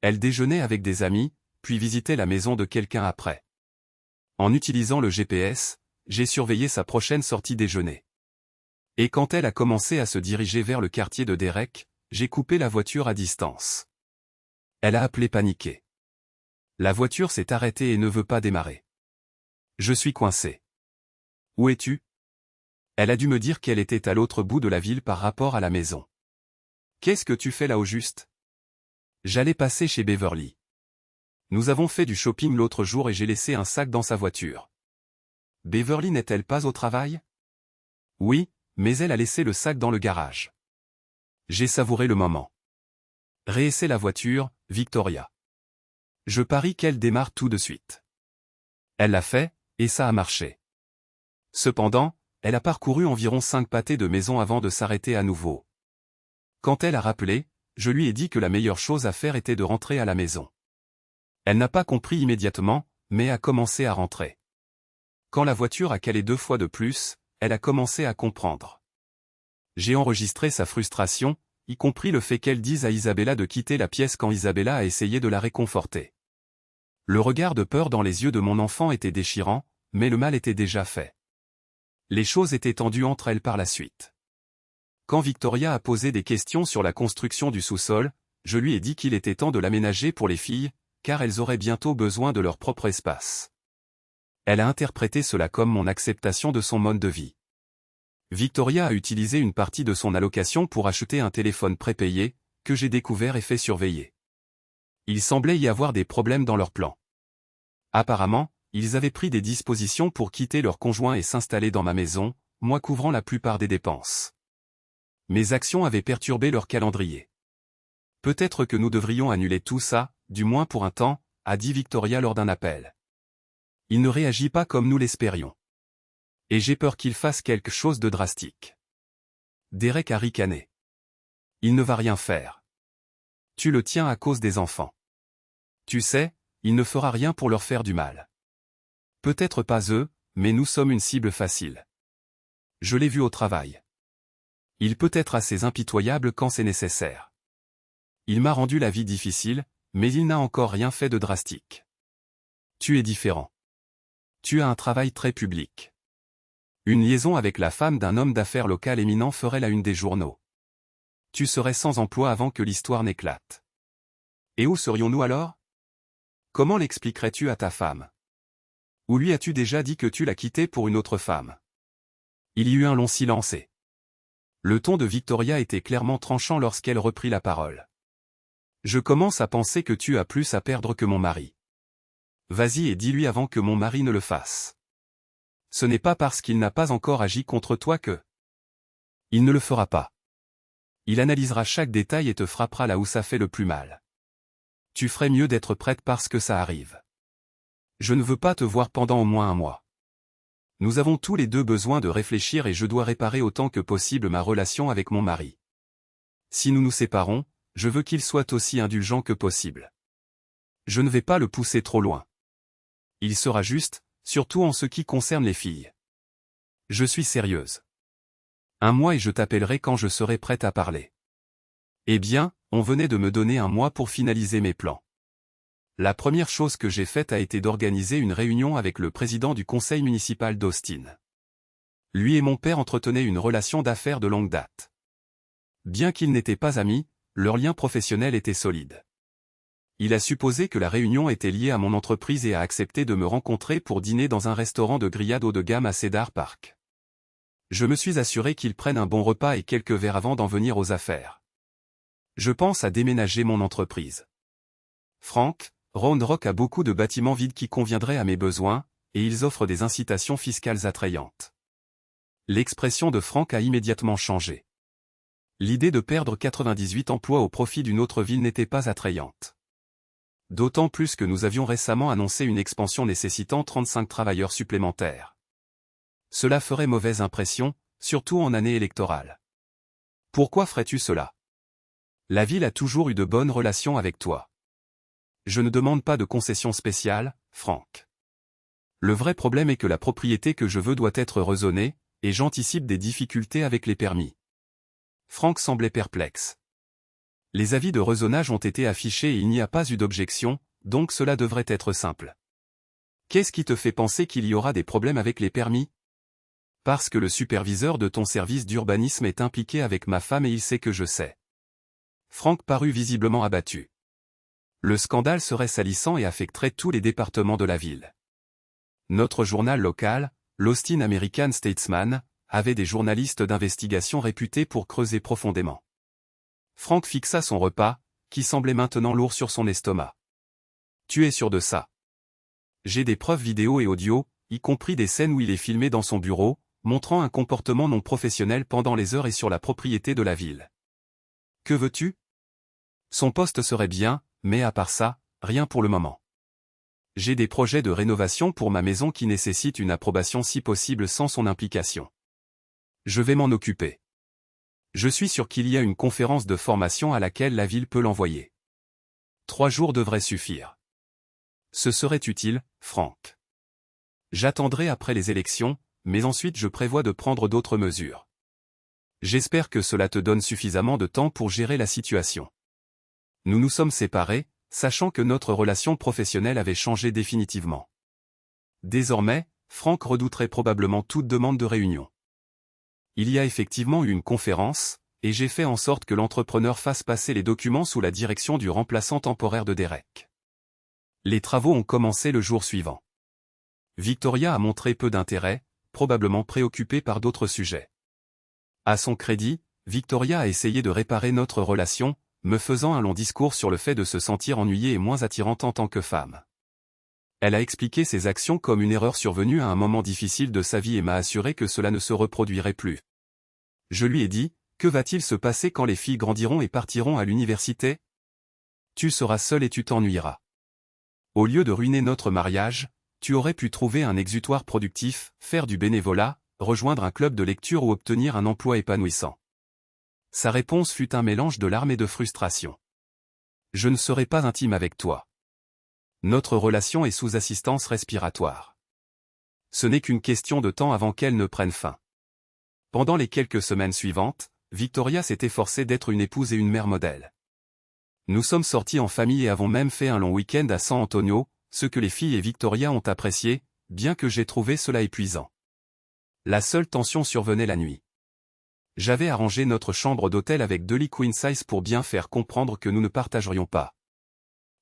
Speaker 1: Elle déjeunait avec des amis, puis visitait la maison de quelqu'un après. En utilisant le GPS, j'ai surveillé sa prochaine sortie déjeuner. Et quand elle a commencé à se diriger vers le quartier de Derek, j'ai coupé la voiture à distance. Elle a appelé paniquée. La voiture s'est arrêtée et ne veut pas démarrer. Je suis coincé. Où es-tu? Elle a dû me dire qu'elle était à l'autre bout de la ville par rapport à la maison. Qu'est-ce que tu fais là au juste? J'allais passer chez Beverly. Nous avons fait du shopping l'autre jour et j'ai laissé un sac dans sa voiture. Beverly n'est-elle pas au travail? Oui, mais elle a laissé le sac dans le garage. J'ai savouré le moment. Réessaie la voiture, Victoria. Je parie qu'elle démarre tout de suite. Elle l'a fait, et ça a marché. Cependant, elle a parcouru environ 5 pâtés de maison avant de s'arrêter à nouveau. Quand elle a rappelé, je lui ai dit que la meilleure chose à faire était de rentrer à la maison. Elle n'a pas compris immédiatement, mais a commencé à rentrer. Quand la voiture a calé 2 fois de plus, elle a commencé à comprendre. J'ai enregistré sa frustration, y compris le fait qu'elle dise à Isabella de quitter la pièce quand Isabella a essayé de la réconforter. Le regard de peur dans les yeux de mon enfant était déchirant, mais le mal était déjà fait. Les choses étaient tendues entre elles par la suite. Quand Victoria a posé des questions sur la construction du sous-sol, je lui ai dit qu'il était temps de l'aménager pour les filles, car elles auraient bientôt besoin de leur propre espace. Elle a interprété cela comme mon acceptation de son mode de vie. Victoria a utilisé une partie de son allocation pour acheter un téléphone prépayé, que j'ai découvert et fait surveiller. Il semblait y avoir des problèmes dans leur plan. Apparemment, ils avaient pris des dispositions pour quitter leur conjoint et s'installer dans ma maison, moi couvrant la plupart des dépenses. Mes actions avaient perturbé leur calendrier. Peut-être que nous devrions annuler tout ça, du moins pour un temps, a dit Victoria lors d'un appel. Il ne réagit pas comme nous l'espérions. Et j'ai peur qu'il fasse quelque chose de drastique. Derek a ricané. Il ne va rien faire. Tu le tiens à cause des enfants. Tu sais, il ne fera rien pour leur faire du mal. Peut-être pas eux, mais nous sommes une cible facile. Je l'ai vu au travail. Il peut être assez impitoyable quand c'est nécessaire. Il m'a rendu la vie difficile, mais il n'a encore rien fait de drastique. Tu es différent. Tu as un travail très public. Une liaison avec la femme d'un homme d'affaires local éminent ferait la une des journaux. Tu serais sans emploi avant que l'histoire n'éclate. Et où serions-nous alors? Comment l'expliquerais-tu à ta femme? Ou lui as-tu déjà dit que tu l'as quitté pour une autre femme? Il y eut un long silence et le ton de Victoria était clairement tranchant lorsqu'elle reprit la parole. Je commence à penser que tu as plus à perdre que mon mari. Vas-y et dis-lui avant que mon mari ne le fasse. Ce n'est pas parce qu'il n'a pas encore agi contre toi que il ne le fera pas. Il analysera chaque détail et te frappera là où ça fait le plus mal. Tu ferais mieux d'être prête parce que ça arrive. Je ne veux pas te voir pendant au moins un mois. Nous avons tous les deux besoin de réfléchir et je dois réparer autant que possible ma relation avec mon mari. Si nous nous séparons, je veux qu'il soit aussi indulgent que possible. Je ne vais pas le pousser trop loin. Il sera juste, surtout en ce qui concerne les filles. Je suis sérieuse. Un mois et je t'appellerai quand je serai prête à parler. Eh bien, on venait de me donner un mois pour finaliser mes plans. La première chose que j'ai faite a été d'organiser une réunion avec le président du conseil municipal d'Austin. Lui et mon père entretenaient une relation d'affaires de longue date. Bien qu'ils n'étaient pas amis, leur lien professionnel était solide. Il a supposé que la réunion était liée à mon entreprise et a accepté de me rencontrer pour dîner dans un restaurant de grillade haut de gamme à Cedar Park. Je me suis assuré qu'ils prennent un bon repas et quelques verres avant d'en venir aux affaires. Je pense à déménager mon entreprise. Frank, Round Rock a beaucoup de bâtiments vides qui conviendraient à mes besoins, et ils offrent des incitations fiscales attrayantes. L'expression de Frank a immédiatement changé. L'idée de perdre 98 emplois au profit d'une autre ville n'était pas attrayante. D'autant plus que nous avions récemment annoncé une expansion nécessitant 35 travailleurs supplémentaires. Cela ferait mauvaise impression, surtout en année électorale. Pourquoi ferais-tu cela? La ville a toujours eu de bonnes relations avec toi. Je ne demande pas de concessions spéciales, Frank. Le vrai problème est que la propriété que je veux doit être raisonnée, et j'anticipe des difficultés avec les permis. Frank semblait perplexe. Les avis de raisonnage ont été affichés et il n'y a pas eu d'objection, donc cela devrait être simple. Qu'est-ce qui te fait penser qu'il y aura des problèmes avec les permis? Parce que le superviseur de ton service d'urbanisme est impliqué avec ma femme et il sait que je sais. Frank parut visiblement abattu. Le scandale serait salissant et affecterait tous les départements de la ville. Notre journal local, l'Austin American Statesman, avait des journalistes d'investigation réputés pour creuser profondément. Frank fixa son repas, qui semblait maintenant lourd sur son estomac. Tu es sûr de ça? J'ai des preuves vidéo et audio, y compris des scènes où il est filmé dans son bureau, montrant un comportement non professionnel pendant les heures et sur la propriété de la ville. Que veux-tu? Son poste serait bien, mais à part ça, rien pour le moment. J'ai des projets de rénovation pour ma maison qui nécessitent une approbation si possible sans son implication. Je vais m'en occuper. Je suis sûr qu'il y a une conférence de formation à laquelle la ville peut l'envoyer. 3 jours devraient suffire. Ce serait utile, Frank. J'attendrai après les élections, mais ensuite je prévois de prendre d'autres mesures. J'espère que cela te donne suffisamment de temps pour gérer la situation. Nous nous sommes séparés, sachant que notre relation professionnelle avait changé définitivement. Désormais, Frank redouterait probablement toute demande de réunion. Il y a effectivement eu une conférence, et j'ai fait en sorte que l'entrepreneur fasse passer les documents sous la direction du remplaçant temporaire de Derek. Les travaux ont commencé le jour suivant. Victoria a montré peu d'intérêt, probablement préoccupée par d'autres sujets. À son crédit, Victoria a essayé de réparer notre relation, me faisant un long discours sur le fait de se sentir ennuyée et moins attirante en tant que femme. Elle a expliqué ses actions comme une erreur survenue à un moment difficile de sa vie et m'a assuré que cela ne se reproduirait plus. Je lui ai dit, que va-t-il se passer quand les filles grandiront et partiront à l'université? Tu seras seule et tu t'ennuieras. Au lieu de ruiner notre mariage, tu aurais pu trouver un exutoire productif, faire du bénévolat, rejoindre un club de lecture ou obtenir un emploi épanouissant. Sa réponse fut un mélange de larmes et de frustration. Je ne serai pas intime avec toi. Notre relation est sous assistance respiratoire. Ce n'est qu'une question de temps avant qu'elle ne prenne fin. Pendant les quelques semaines suivantes, Victoria s'est efforcée d'être une épouse et une mère modèle. Nous sommes sortis en famille et avons même fait un long week-end à San Antonio, ce que les filles et Victoria ont apprécié, bien que j'ai trouvé cela épuisant. La seule tension survenait la nuit. J'avais arrangé notre chambre d'hôtel avec 2 lits queen size pour bien faire comprendre que nous ne partagerions pas.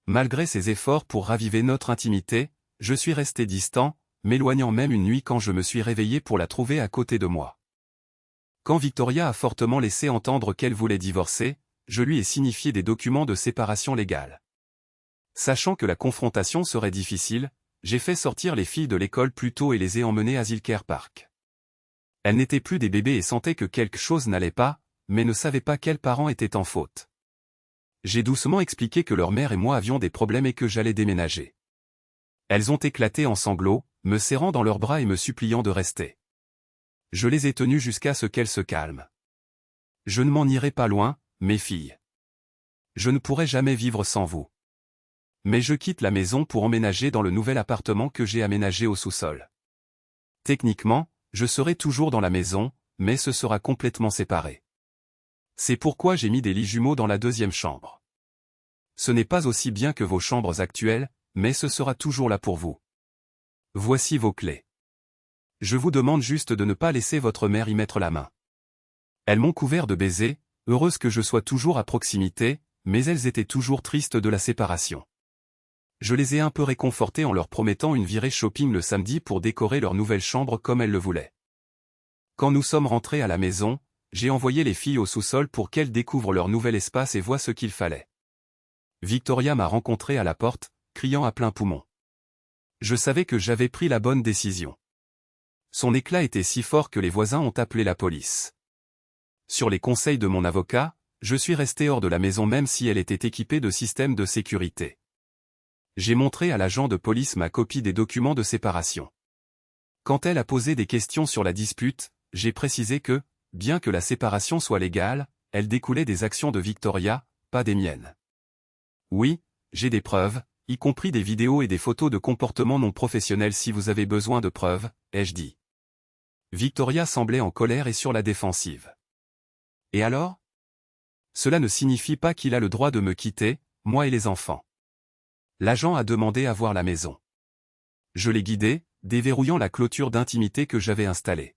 Speaker 1: Malgré ses efforts pour raviver notre intimité, je suis resté distant, m'éloignant même une nuit quand je me suis réveillé pour la trouver à côté de moi. Quand Victoria a fortement laissé entendre qu'elle voulait divorcer, je lui ai signifié des documents de séparation légale. Sachant que la confrontation serait difficile, j'ai fait sortir les filles de l'école plus tôt et les ai emmenées à Zilker Park. Elles n'étaient plus des bébés et sentaient que quelque chose n'allait pas, mais ne savaient pas quels parents étaient en faute. J'ai doucement expliqué que leur mère et moi avions des problèmes et que j'allais déménager. Elles ont éclaté en sanglots, me serrant dans leurs bras et me suppliant de rester. Je les ai tenues jusqu'à ce qu'elles se calment. Je ne m'en irai pas loin, mes filles. Je ne pourrai jamais vivre sans vous. Mais je quitte la maison pour emménager dans le nouvel appartement que j'ai aménagé au sous-sol. Techniquement, je serai toujours dans la maison, mais ce sera complètement séparé. C'est pourquoi j'ai mis des lits jumeaux dans la 2e chambre. Ce n'est pas aussi bien que vos chambres actuelles, mais ce sera toujours là pour vous. Voici vos clés. Je vous demande juste de ne pas laisser votre mère y mettre la main. Elles m'ont couvert de baisers, heureuses que je sois toujours à proximité, mais elles étaient toujours tristes de la séparation. Je les ai un peu réconfortées en leur promettant une virée shopping le samedi pour décorer leur nouvelle chambre comme elles le voulaient. Quand nous sommes rentrés à la maison, j'ai envoyé les filles au sous-sol pour qu'elles découvrent leur nouvel espace et voient ce qu'il fallait. Victoria m'a rencontré à la porte, criant à plein poumon. Je savais que j'avais pris la bonne décision. Son éclat était si fort que les voisins ont appelé la police. Sur les conseils de mon avocat, je suis resté hors de la maison même si elle était équipée de systèmes de sécurité. J'ai montré à l'agent de police ma copie des documents de séparation. Quand elle a posé des questions sur la dispute, j'ai précisé que, bien que la séparation soit légale, elle découlait des actions de Victoria, pas des miennes. Oui, j'ai des preuves, y compris des vidéos et des photos de comportements non professionnels si vous avez besoin de preuves, ai-je dit. Victoria semblait en colère et sur la défensive. Et alors? Cela ne signifie pas qu'il a le droit de me quitter, moi et les enfants. L'agent a demandé à voir la maison. Je l'ai guidé, déverrouillant la clôture d'intimité que j'avais installée.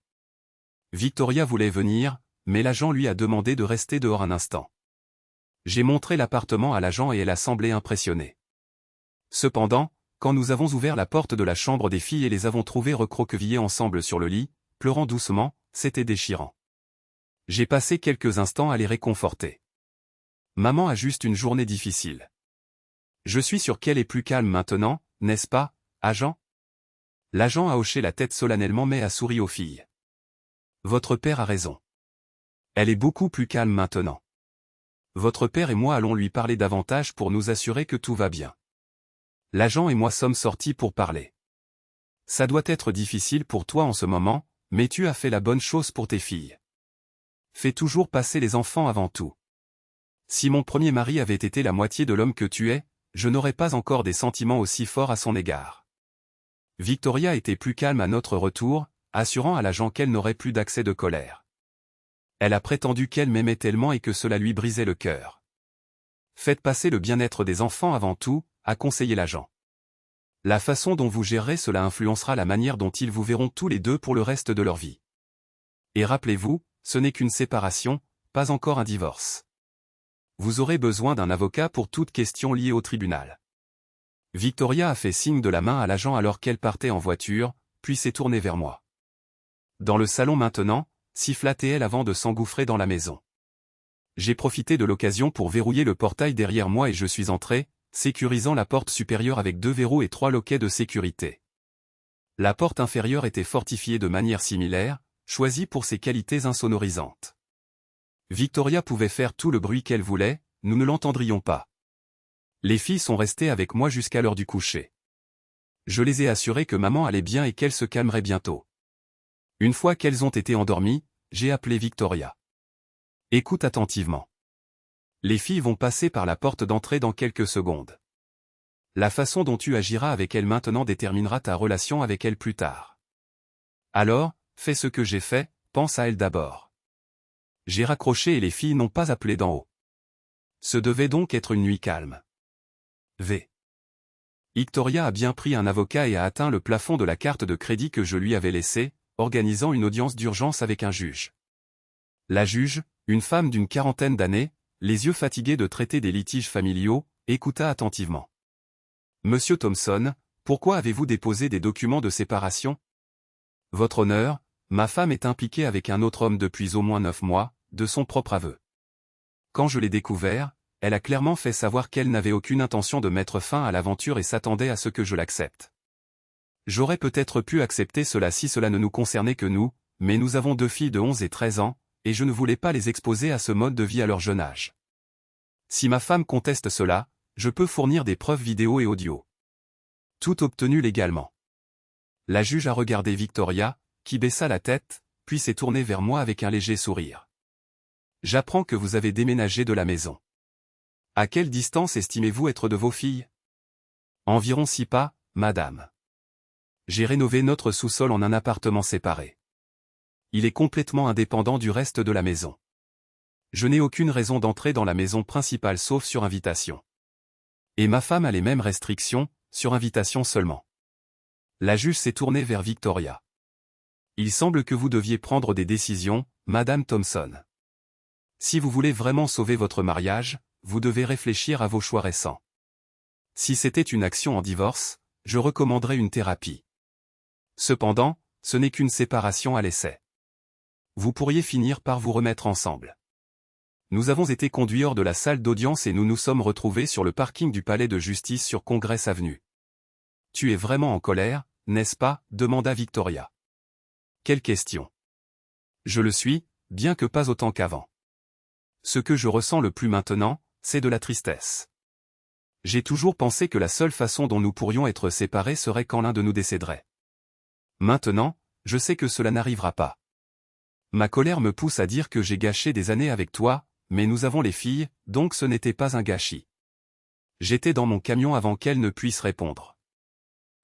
Speaker 1: Victoria voulait venir, mais l'agent lui a demandé de rester dehors un instant. J'ai montré l'appartement à l'agent et elle a semblé impressionnée. Cependant, quand nous avons ouvert la porte de la chambre des filles et les avons trouvées recroquevillées ensemble sur le lit, pleurant doucement, c'était déchirant. J'ai passé quelques instants à les réconforter. Maman a juste une journée difficile. Je suis sûr qu'elle est plus calme maintenant, n'est-ce pas, agent? L'agent a hoché la tête solennellement mais a souri aux filles. Votre père a raison. Elle est beaucoup plus calme maintenant. Votre père et moi allons lui parler davantage pour nous assurer que tout va bien. L'agent et moi sommes sortis pour parler. Ça doit être difficile pour toi en ce moment, mais tu as fait la bonne chose pour tes filles. Fais toujours passer les enfants avant tout. Si mon premier mari avait été la moitié de l'homme que tu es, je n'aurais pas encore des sentiments aussi forts à son égard. Victoria était plus calme à notre retour, assurant à l'agent qu'elle n'aurait plus d'accès de colère. Elle a prétendu qu'elle m'aimait tellement et que cela lui brisait le cœur. Faites passer le bien-être des enfants avant tout, a conseillé l'agent. La façon dont vous gérerez cela influencera la manière dont ils vous verront tous les deux pour le reste de leur vie. Et rappelez-vous, ce n'est qu'une séparation, pas encore un divorce. Vous aurez besoin d'un avocat pour toute question liée au tribunal. Victoria a fait signe de la main à l'agent alors qu'elle partait en voiture, puis s'est tournée vers moi. Dans le salon maintenant, siffla-t-elle avant de s'engouffrer dans la maison. J'ai profité de l'occasion pour verrouiller le portail derrière moi et je suis entré, sécurisant la porte supérieure avec 2 verrous et 3 loquets de sécurité. La porte inférieure était fortifiée de manière similaire, choisie pour ses qualités insonorisantes. Victoria pouvait faire tout le bruit qu'elle voulait, nous ne l'entendrions pas. Les filles sont restées avec moi jusqu'à l'heure du coucher. Je les ai assurées que maman allait bien et qu'elle se calmerait bientôt. Une fois qu'elles ont été endormies, j'ai appelé Victoria. Écoute attentivement. Les filles vont passer par la porte d'entrée dans quelques secondes. La façon dont tu agiras avec elles maintenant déterminera ta relation avec elles plus tard. Alors, fais ce que j'ai fait, pense à elles d'abord. J'ai raccroché et les filles n'ont pas appelé d'en haut. Ce devait donc être une nuit calme. V. Victoria a bien pris un avocat et a atteint le plafond de la carte de crédit que je lui avais laissée, organisant une audience d'urgence avec un juge. La juge, une femme d'une quarantaine d'années, les yeux fatigués de traiter des litiges familiaux, écouta attentivement. Monsieur Thompson, pourquoi avez-vous déposé des documents de séparation? Votre honneur, ma femme est impliquée avec un autre homme depuis au moins 9 mois, de son propre aveu. Quand je l'ai découvert, elle a clairement fait savoir qu'elle n'avait aucune intention de mettre fin à l'aventure et s'attendait à ce que je l'accepte. J'aurais peut-être pu accepter cela si cela ne nous concernait que nous, mais nous avons 2 filles de 11 et 13 ans, et je ne voulais pas les exposer à ce mode de vie à leur jeune âge. Si ma femme conteste cela, je peux fournir des preuves vidéo et audio. Tout obtenu légalement. La juge a regardé Victoria, qui baissa la tête, puis s'est tournée vers moi avec un léger sourire. J'apprends que vous avez déménagé de la maison. À quelle distance estimez-vous être de vos filles? Environ 6 pas, madame. J'ai rénové notre sous-sol en un appartement séparé. Il est complètement indépendant du reste de la maison. Je n'ai aucune raison d'entrer dans la maison principale sauf sur invitation. Et ma femme a les mêmes restrictions, sur invitation seulement. La juge s'est tournée vers Victoria. Il semble que vous deviez prendre des décisions, Madame Thompson. Si vous voulez vraiment sauver votre mariage, vous devez réfléchir à vos choix récents. Si c'était une action en divorce, je recommanderais une thérapie. Cependant, ce n'est qu'une séparation à l'essai. Vous pourriez finir par vous remettre ensemble. Nous avons été conduits hors de la salle d'audience et nous nous sommes retrouvés sur le parking du palais de justice sur Congress Avenue. Tu es vraiment en colère, n'est-ce pas? Demanda Victoria. Quelle question. Je le suis, bien que pas autant qu'avant. Ce que je ressens le plus maintenant, c'est de la tristesse. J'ai toujours pensé que la seule façon dont nous pourrions être séparés serait quand l'un de nous décéderait. Maintenant, je sais que cela n'arrivera pas. Ma colère me pousse à dire que j'ai gâché des années avec toi, mais nous avons les filles, donc ce n'était pas un gâchis. J'étais dans mon camion avant qu'elle ne puisse répondre.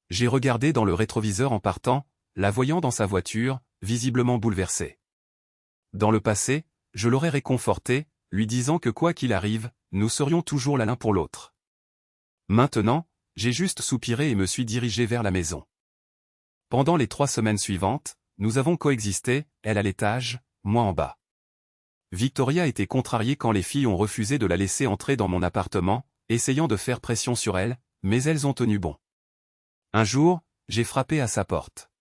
Speaker 1: J'ai regardé dans le rétroviseur en partant, la voyant dans sa voiture, visiblement bouleversée. Dans le passé, je l'aurais réconfortée, lui disant que quoi qu'il arrive, nous serions toujours là l'un pour l'autre. Maintenant, j'ai juste soupiré et me suis dirigé vers la maison. Pendant les 3 semaines suivantes, nous avons coexisté, elle à l'étage, moi en bas. Victoria était contrariée quand les filles ont refusé de la laisser entrer dans mon appartement, essayant de faire pression sur elle, mais elles ont tenu bon. Un jour, j'ai frappé à sa porte.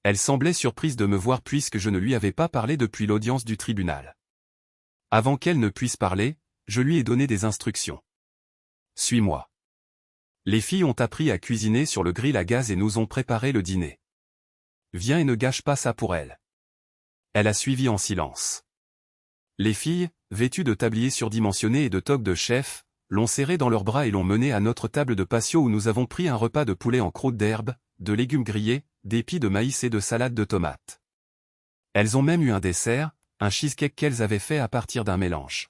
Speaker 1: Elle semblait surprise de me voir puisque je ne lui avais pas parlé depuis l'audience du tribunal. Avant qu'elle ne puisse parler, je lui ai donné des instructions. Suis-moi. Les filles ont appris à cuisiner sur le grill à gaz et nous ont préparé le dîner. Viens et ne gâche pas ça pour elle. Elle a suivi en silence. Les filles, vêtues de tabliers surdimensionnés et de toques de chef, l'ont serrée dans leurs bras et l'ont menée à notre table de patio où nous avons pris un repas de poulet en croûte d'herbe, de légumes grillés, d'épis de maïs et de salade de tomates. Elles ont même eu un dessert, un cheesecake qu'elles avaient fait à partir d'un mélange.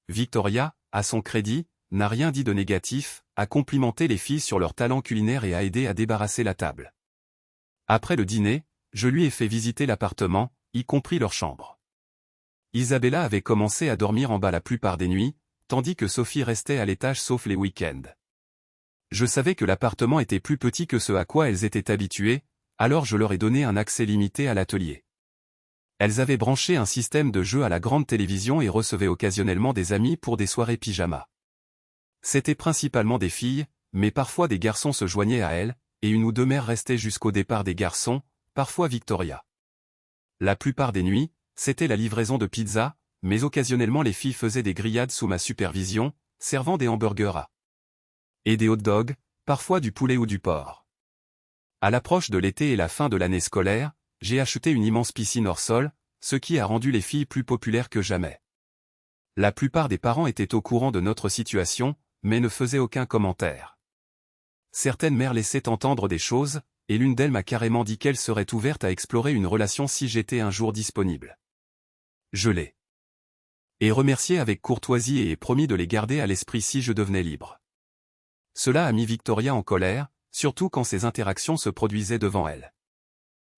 Speaker 1: Victoria, à son crédit, n'a rien dit de négatif, a complimenté les filles sur leur talent culinaire et a aidé à débarrasser la table. Après le dîner, je lui ai fait visiter l'appartement, y compris leur chambre. Isabella avait commencé à dormir en bas la plupart des nuits, tandis que Sophie restait à l'étage sauf les week-ends. Je savais que l'appartement était plus petit que ce à quoi elles étaient habituées, alors je leur ai donné un accès limité à l'atelier. Elles avaient branché un système de jeu à la grande télévision et recevaient occasionnellement des amis pour des soirées pyjama. C'étaient principalement des filles, mais parfois des garçons se joignaient à elles, et une ou deux mères restaient jusqu'au départ des garçons, parfois Victoria. La plupart des nuits, c'était la livraison de pizza, mais occasionnellement les filles faisaient des grillades sous ma supervision, servant des hamburgers et des hot dogs, parfois du poulet ou du porc. À l'approche de l'été et la fin de l'année scolaire, j'ai acheté une immense piscine hors sol, ce qui a rendu les filles plus populaires que jamais. La plupart des parents étaient au courant de notre situation, mais ne faisaient aucun commentaire. Certaines mères laissaient entendre des choses, et l'une d'elles m'a carrément dit qu'elle serait ouverte à explorer une relation si j'étais un jour disponible. Je l'ai et remercié avec courtoisie et ai promis de les garder à l'esprit si je devenais libre. Cela a mis Victoria en colère, surtout quand ces interactions se produisaient devant elle.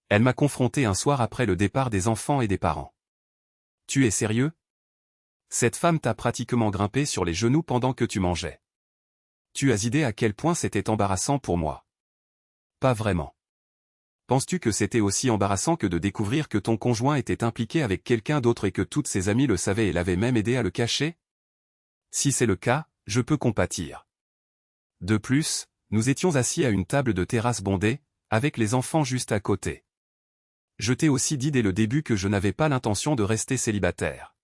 Speaker 1: Elle m'a confronté un soir après le départ des enfants et des parents. « Tu es sérieux ? Cette femme t'a pratiquement grimpé sur les genoux pendant que tu mangeais. Tu as idée à quel point c'était embarrassant pour moi. » Pas vraiment. Penses-tu que c'était aussi embarrassant que de découvrir que ton conjoint était impliqué avec quelqu'un d'autre et que toutes ses amies le savaient et l'avaient même aidé à le cacher? Si c'est le cas, je peux compatir. De plus, nous étions assis à une table de terrasse bondée, avec les enfants juste à côté. Je t'ai aussi dit dès le début que je n'avais pas l'intention de rester célibataire.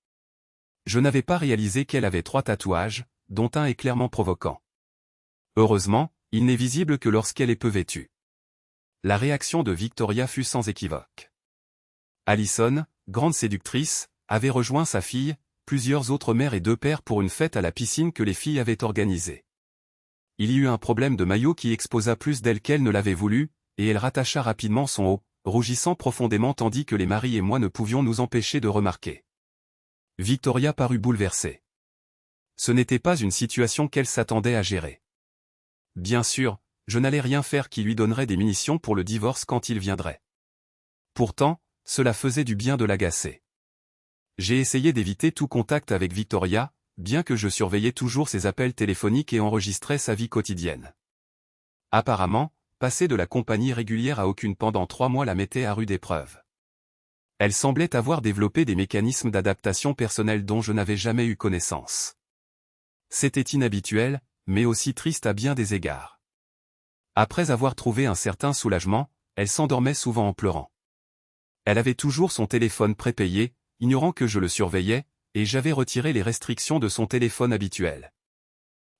Speaker 1: Je n'avais pas réalisé qu'elle avait 3 tatouages, dont un est clairement provoquant. Heureusement, il n'est visible que lorsqu'elle est peu vêtue. La réaction de Victoria fut sans équivoque. Alison, grande séductrice, avait rejoint sa fille, plusieurs autres mères et 2 pères pour une fête à la piscine que les filles avaient organisée. Il y eut un problème de maillot qui exposa plus d'elle qu'elle ne l'avait voulu, et elle rattacha rapidement son haut, rougissant profondément tandis que les maris et moi ne pouvions nous empêcher de remarquer. Victoria parut bouleversée. Ce n'était pas une situation qu'elle s'attendait à gérer. Bien sûr, je n'allais rien faire qui lui donnerait des munitions pour le divorce quand il viendrait. Pourtant, cela faisait du bien de l'agacer. J'ai essayé d'éviter tout contact avec Victoria, bien que je surveillais toujours ses appels téléphoniques et enregistrais sa vie quotidienne. Apparemment, passer de la compagnie régulière à aucune pendant 3 mois la mettait à rude épreuve. Elle semblait avoir développé des mécanismes d'adaptation personnelle dont je n'avais jamais eu connaissance. C'était inhabituel, mais aussi triste à bien des égards. Après avoir trouvé un certain soulagement, elle s'endormait souvent en pleurant. Elle avait toujours son téléphone prépayé, ignorant que je le surveillais, et j'avais retiré les restrictions de son téléphone habituel.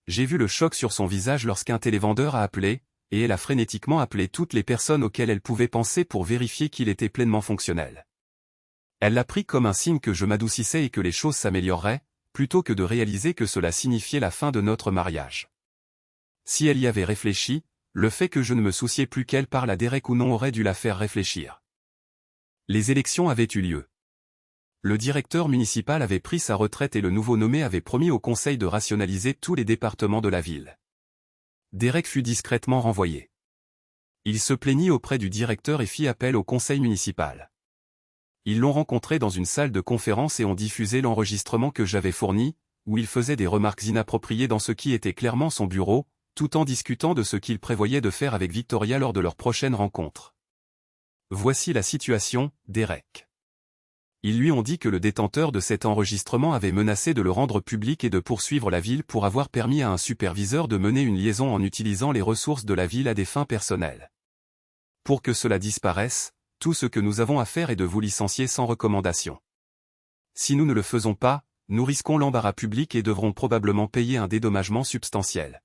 Speaker 1: J'ai vu le choc sur son visage lorsqu'un télévendeur a appelé, et elle a frénétiquement appelé toutes les personnes auxquelles elle pouvait penser pour vérifier qu'il était pleinement fonctionnel. Elle l'a pris comme un signe que je m'adoucissais et que les choses s'amélioreraient, plutôt que de réaliser que cela signifiait la fin de notre mariage. Si elle y avait réfléchi, le fait que je ne me souciais plus qu'elle parle à Derek ou non aurait dû la faire réfléchir. Les élections avaient eu lieu. Le directeur municipal avait pris sa retraite et le nouveau nommé avait promis au conseil de rationaliser tous les départements de la ville. Derek fut discrètement renvoyé. Il se plaignit auprès du directeur et fit appel au conseil municipal. Ils l'ont rencontré dans une salle de conférence et ont diffusé l'enregistrement que j'avais fourni, où il faisait des remarques inappropriées dans ce qui était clairement son bureau, tout en discutant de ce qu'il prévoyait de faire avec Victoria lors de leur prochaine rencontre. Voici la situation, Derek. Ils lui ont dit que le détenteur de cet enregistrement avait menacé de le rendre public et de poursuivre la ville pour avoir permis à un superviseur de mener une liaison en utilisant les ressources de la ville à des fins personnelles. Pour que cela disparaisse, tout ce que nous avons à faire est de vous licencier sans recommandation. Si nous ne le faisons pas, nous risquons l'embarras public et devrons probablement payer un dédommagement substantiel.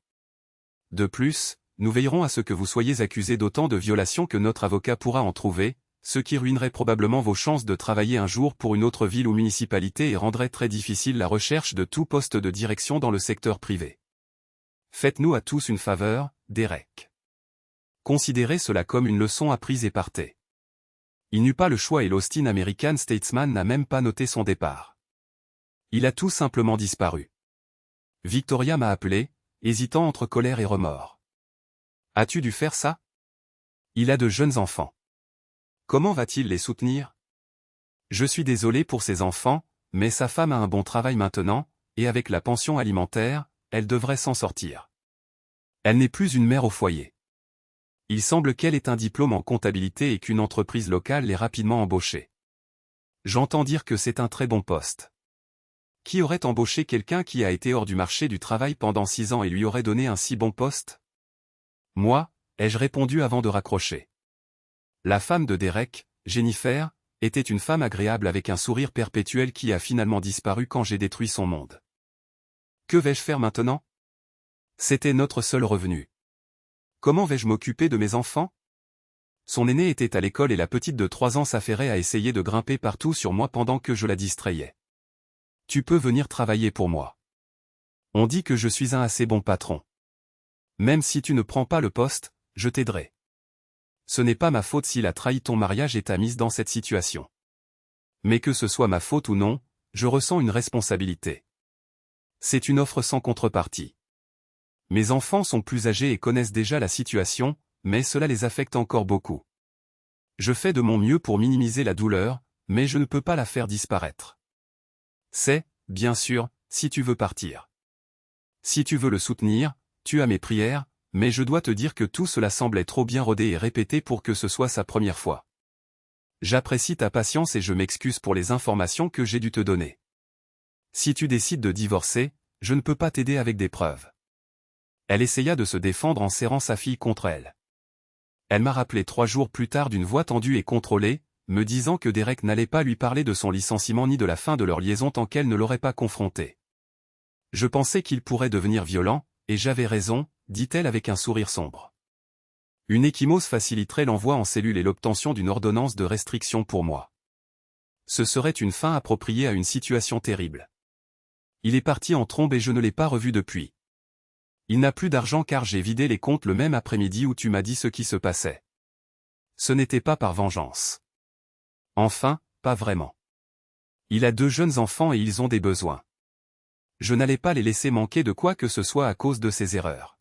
Speaker 1: De plus, nous veillerons à ce que vous soyez accusé d'autant de violations que notre avocat pourra en trouver, ce qui ruinerait probablement vos chances de travailler un jour pour une autre ville ou municipalité et rendrait très difficile la recherche de tout poste de direction dans le secteur privé. Faites-nous à tous une faveur, Derek. Considérez cela comme une leçon apprise et partez. Il n'eut pas le choix et l'Austin American Statesman n'a même pas noté son départ. Il a tout simplement disparu. Victoria m'a appelé, hésitant entre colère et remords. As-tu dû faire ça? Il a de jeunes enfants. Comment va-t-il les soutenir? Je suis désolé pour ses enfants, mais sa femme a un bon travail maintenant, et avec la pension alimentaire, elle devrait s'en sortir. Elle n'est plus une mère au foyer. Il semble qu'elle ait un diplôme en comptabilité et qu'une entreprise locale l'ait rapidement embauchée. J'entends dire que c'est un très bon poste. Qui aurait embauché quelqu'un qui a été hors du marché du travail pendant 6 ans et lui aurait donné un si bon poste? Moi, ai-je répondu avant de raccrocher. La femme de Derek, Jennifer, était une femme agréable avec un sourire perpétuel qui a finalement disparu quand j'ai détruit son monde. Que vais-je faire maintenant? C'était notre seul revenu. Comment vais-je m'occuper de mes enfants? Son aîné était à l'école et la petite de 3 ans s'affairait à essayer de grimper partout sur moi pendant que je la distrayais. Tu peux venir travailler pour moi. On dit que je suis un assez bon patron. Même si tu ne prends pas le poste, je t'aiderai. Ce n'est pas ma faute s'il a trahi ton mariage et t'a mise dans cette situation. Mais que ce soit ma faute ou non, je ressens une responsabilité. C'est une offre sans contrepartie. Mes enfants sont plus âgés et connaissent déjà la situation, mais cela les affecte encore beaucoup. Je fais de mon mieux pour minimiser la douleur, mais je ne peux pas la faire disparaître. C'est, bien sûr, si tu veux partir. Si tu veux le soutenir, tu as mes prières, mais je dois te dire que tout cela semblait trop bien rodé et répété pour que ce soit sa première fois. J'apprécie ta patience et je m'excuse pour les informations que j'ai dû te donner. Si tu décides de divorcer, je ne peux pas t'aider avec des preuves. Elle essaya de se défendre en serrant sa fille contre elle. Elle m'a rappelé 3 jours plus tard d'une voix tendue et contrôlée, me disant que Derek n'allait pas lui parler de son licenciement ni de la fin de leur liaison tant qu'elle ne l'aurait pas confronté. Je pensais qu'il pourrait devenir violent, et j'avais raison, dit-elle avec un sourire sombre. Une ecchymose faciliterait l'envoi en cellule et l'obtention d'une ordonnance de restriction pour moi. Ce serait une fin appropriée à une situation terrible. Il est parti en trombe et je ne l'ai pas revu depuis. Il n'a plus d'argent car j'ai vidé les comptes le même après-midi où tu m'as dit ce qui se passait. Ce n'était pas par vengeance. Enfin, pas vraiment. Il a 2 jeunes enfants et ils ont des besoins. Je n'allais pas les laisser manquer de quoi que ce soit à cause de ses erreurs.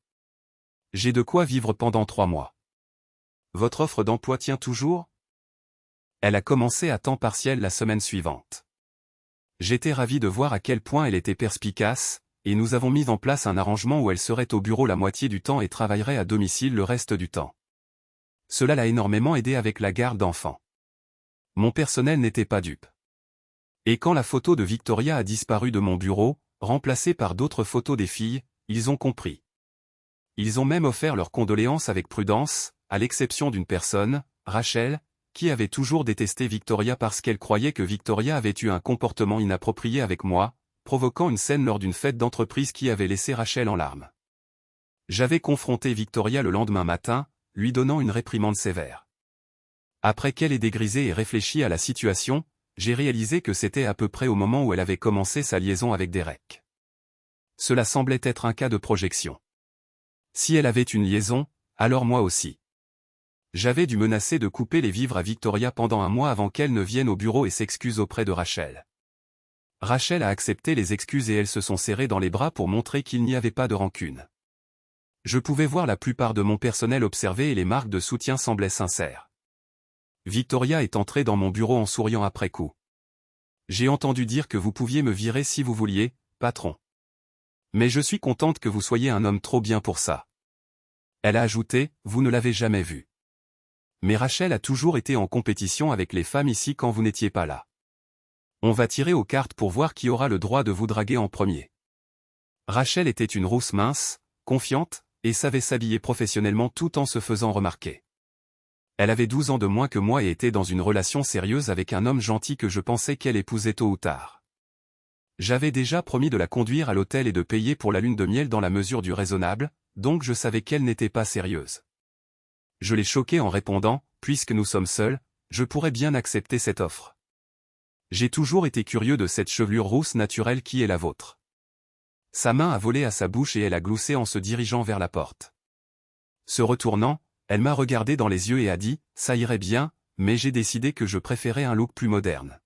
Speaker 1: J'ai de quoi vivre pendant 3 mois. Votre offre d'emploi tient toujours? Elle a commencé à temps partiel la semaine suivante. J'étais ravi de voir à quel point elle était perspicace, et nous avons mis en place un arrangement où elle serait au bureau la moitié du temps et travaillerait à domicile le reste du temps. Cela l'a énormément aidé avec la garde d'enfants. Mon personnel n'était pas dupe. Et quand la photo de Victoria a disparu de mon bureau, remplacée par d'autres photos des filles, ils ont compris. Ils ont même offert leurs condoléances avec prudence, à l'exception d'une personne, Rachel, qui avait toujours détesté Victoria parce qu'elle croyait que Victoria avait eu un comportement inapproprié avec moi, provoquant une scène lors d'une fête d'entreprise qui avait laissé Rachel en larmes. J'avais confronté Victoria le lendemain matin, lui donnant une réprimande sévère. Après qu'elle ait dégrisé et réfléchi à la situation, j'ai réalisé que c'était à peu près au moment où elle avait commencé sa liaison avec Derek. Cela semblait être un cas de projection. Si elle avait une liaison, alors moi aussi. J'avais dû menacer de couper les vivres à Victoria pendant un mois avant qu'elle ne vienne au bureau et s'excuse auprès de Rachel. Rachel a accepté les excuses et elles se sont serrées dans les bras pour montrer qu'il n'y avait pas de rancune. Je pouvais voir la plupart de mon personnel observer et les marques de soutien semblaient sincères. Victoria est entrée dans mon bureau en souriant après coup. J'ai entendu dire que vous pouviez me virer si vous vouliez, patron. Mais je suis contente que vous soyez un homme trop bien pour ça. Elle a ajouté, vous ne l'avez jamais vu. Mais Rachel a toujours été en compétition avec les femmes ici quand vous n'étiez pas là. On va tirer aux cartes pour voir qui aura le droit de vous draguer en premier. Rachel était une rousse mince, confiante, et savait s'habiller professionnellement tout en se faisant remarquer. Elle avait 12 ans de moins que moi et était dans une relation sérieuse avec un homme gentil que je pensais qu'elle épousait tôt ou tard. J'avais déjà promis de la conduire à l'hôtel et de payer pour la lune de miel dans la mesure du raisonnable, donc je savais qu'elle n'était pas sérieuse. Je l'ai choquée en répondant, puisque nous sommes seuls, je pourrais bien accepter cette offre. J'ai toujours été curieux de cette chevelure rousse naturelle qui est la vôtre. Sa main a volé à sa bouche et elle a gloussé en se dirigeant vers la porte. Se retournant, elle m'a regardé dans les yeux et a dit, ça irait bien, mais j'ai décidé que je préférais un look plus moderne.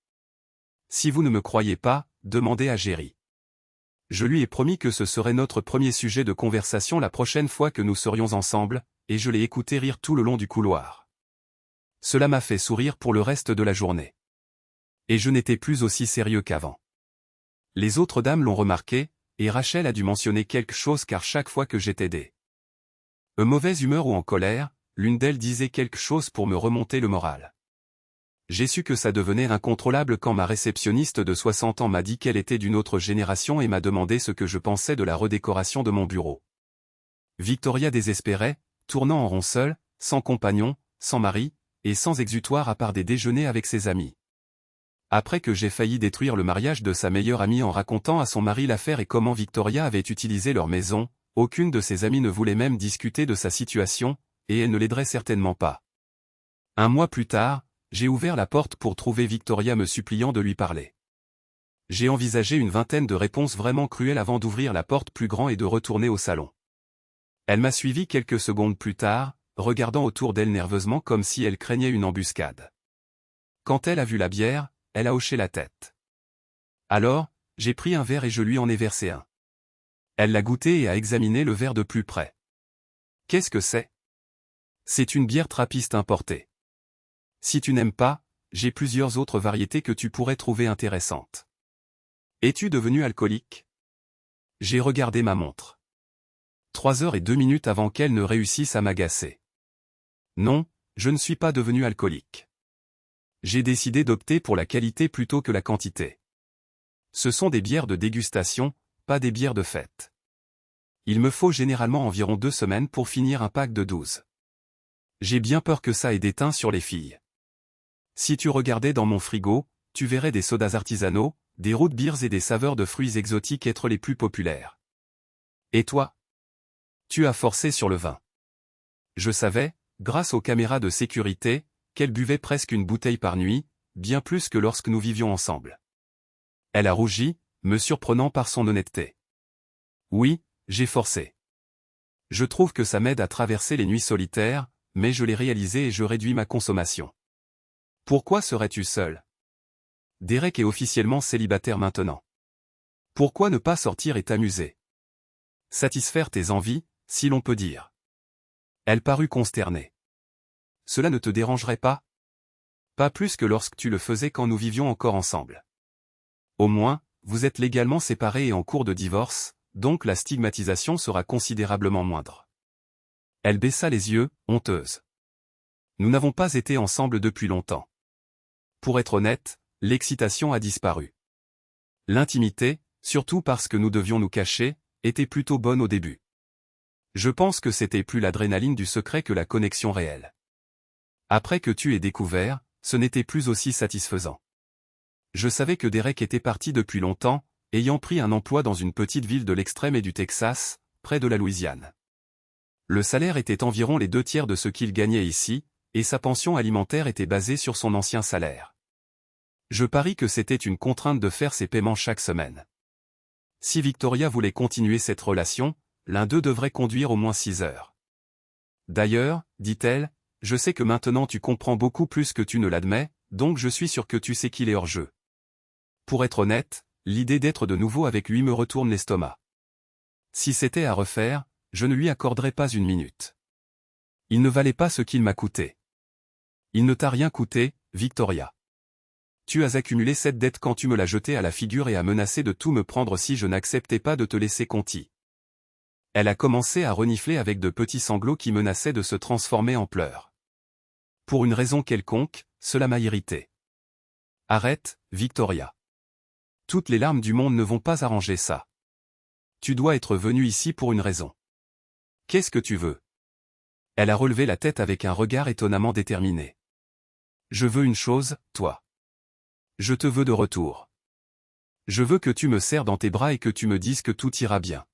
Speaker 1: Si vous ne me croyez pas, demandez à Jerry. Je lui ai promis que ce serait notre premier sujet de conversation la prochaine fois que nous serions ensemble, et je l'ai écouté rire tout le long du couloir. Cela m'a fait sourire pour le reste de la journée. Et je n'étais plus aussi sérieux qu'avant. Les autres dames l'ont remarqué, et Rachel a dû mentionner quelque chose car chaque fois que j'étais de mauvaise humeur ou en colère, l'une d'elles disait quelque chose pour me remonter le moral. J'ai su que ça devenait incontrôlable quand ma réceptionniste de 60 ans m'a dit qu'elle était d'une autre génération et m'a demandé ce que je pensais de la redécoration de mon bureau. Victoria désespérait, tournant en rond seule, sans compagnon, sans mari, et sans exutoire à part des déjeuners avec ses amis. Après que j'ai failli détruire le mariage de sa meilleure amie en racontant à son mari l'affaire et comment Victoria avait utilisé leur maison, aucune de ses amies ne voulait même discuter de sa situation, et elle ne l'aiderait certainement pas. Un mois plus tard, j'ai ouvert la porte pour trouver Victoria me suppliant de lui parler. J'ai envisagé une vingtaine de réponses vraiment cruelles avant d'ouvrir la porte plus grand et de retourner au salon. Elle m'a suivi quelques secondes plus tard, regardant autour d'elle nerveusement comme si elle craignait une embuscade. Quand elle a vu la bière, elle a hoché la tête. Alors, j'ai pris un verre et je lui en ai versé un. Elle l'a goûté et a examiné le verre de plus près. Qu'est-ce que c'est ? C'est une bière trappiste importée. Si tu n'aimes pas, j'ai plusieurs autres variétés que tu pourrais trouver intéressantes. Es-tu devenu alcoolique ? J'ai regardé ma montre. 3h02 avant qu'elle ne réussisse à m'agacer. Non, je ne suis pas devenu alcoolique. J'ai décidé d'opter pour la qualité plutôt que la quantité. Ce sont des bières de dégustation, pas des bières de fête. Il me faut généralement environ 2 semaines pour finir un pack de 12. J'ai bien peur que ça ait des teints sur les filles. Si tu regardais dans mon frigo, tu verrais des sodas artisanaux, des root beers et des saveurs de fruits exotiques être les plus populaires. Et toi ? Tu as forcé sur le vin. Je savais, grâce aux caméras de sécurité, qu'elle buvait presque une bouteille par nuit, bien plus que lorsque nous vivions ensemble. Elle a rougi, me surprenant par son honnêteté. Oui, j'ai forcé. Je trouve que ça m'aide à traverser les nuits solitaires, mais je l'ai réalisé et je réduis ma consommation. Pourquoi serais-tu seul ? Derek est officiellement célibataire maintenant. Pourquoi ne pas sortir et t'amuser ? Satisfaire tes envies, si l'on peut dire. Elle parut consternée. Cela ne te dérangerait pas ? Pas plus que lorsque tu le faisais quand nous vivions encore ensemble. Au moins, vous êtes légalement séparés et en cours de divorce, donc la stigmatisation sera considérablement moindre. Elle baissa les yeux, honteuse. Nous n'avons pas été ensemble depuis longtemps. Pour être honnête, l'excitation a disparu. L'intimité, surtout parce que nous devions nous cacher, était plutôt bonne au début. Je pense que c'était plus l'adrénaline du secret que la connexion réelle. Après que tu aies découvert, ce n'était plus aussi satisfaisant. Je savais que Derek était parti depuis longtemps, ayant pris un emploi dans une petite ville de l'extrême et du Texas, près de la Louisiane. Le salaire était environ les 2/3 de ce qu'il gagnait ici, et sa pension alimentaire était basée sur son ancien salaire. Je parie que c'était une contrainte de faire ses paiements chaque semaine. Si Victoria voulait continuer cette relation, l'un d'eux devrait conduire au moins 6 heures. D'ailleurs, dit-elle, je sais que maintenant tu comprends beaucoup plus que tu ne l'admets, donc je suis sûr que tu sais qu'il est hors jeu. Pour être honnête, l'idée d'être de nouveau avec lui me retourne l'estomac. Si c'était à refaire, je ne lui accorderais pas une minute. Il ne valait pas ce qu'il m'a coûté. Il ne t'a rien coûté, Victoria. Tu as accumulé cette dette quand tu me l'as jetée à la figure et as menacé de tout me prendre si je n'acceptais pas de te laisser Conti. Elle a commencé à renifler avec de petits sanglots qui menaçaient de se transformer en pleurs. Pour une raison quelconque, cela m'a irrité. Arrête, Victoria. Toutes les larmes du monde ne vont pas arranger ça. Tu dois être venue ici pour une raison. Qu'est-ce que tu veux? Elle a relevé la tête avec un regard étonnamment déterminé. Je veux une chose, toi. Je te veux de retour. Je veux que tu me serres dans tes bras et que tu me dises que tout ira bien.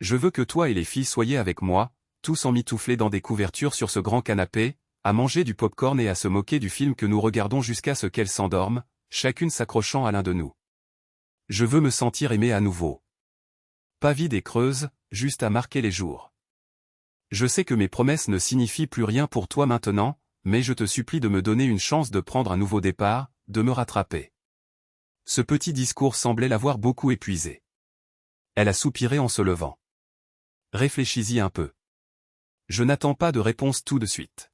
Speaker 1: Je veux que toi et les filles soyez avec moi, tous emmitouflés dans des couvertures sur ce grand canapé, à manger du popcorn et à se moquer du film que nous regardons jusqu'à ce qu'elles s'endorment, chacune s'accrochant à l'un de nous. Je veux me sentir aimé à nouveau. Pas vide et creuse, juste à marquer les jours. Je sais que mes promesses ne signifient plus rien pour toi maintenant, mais je te supplie de me donner une chance de prendre un nouveau départ, de me rattraper. Ce petit discours semblait l'avoir beaucoup épuisée. Elle a soupiré en se levant. Réfléchis-y un peu. Je n'attends pas de réponse tout de suite.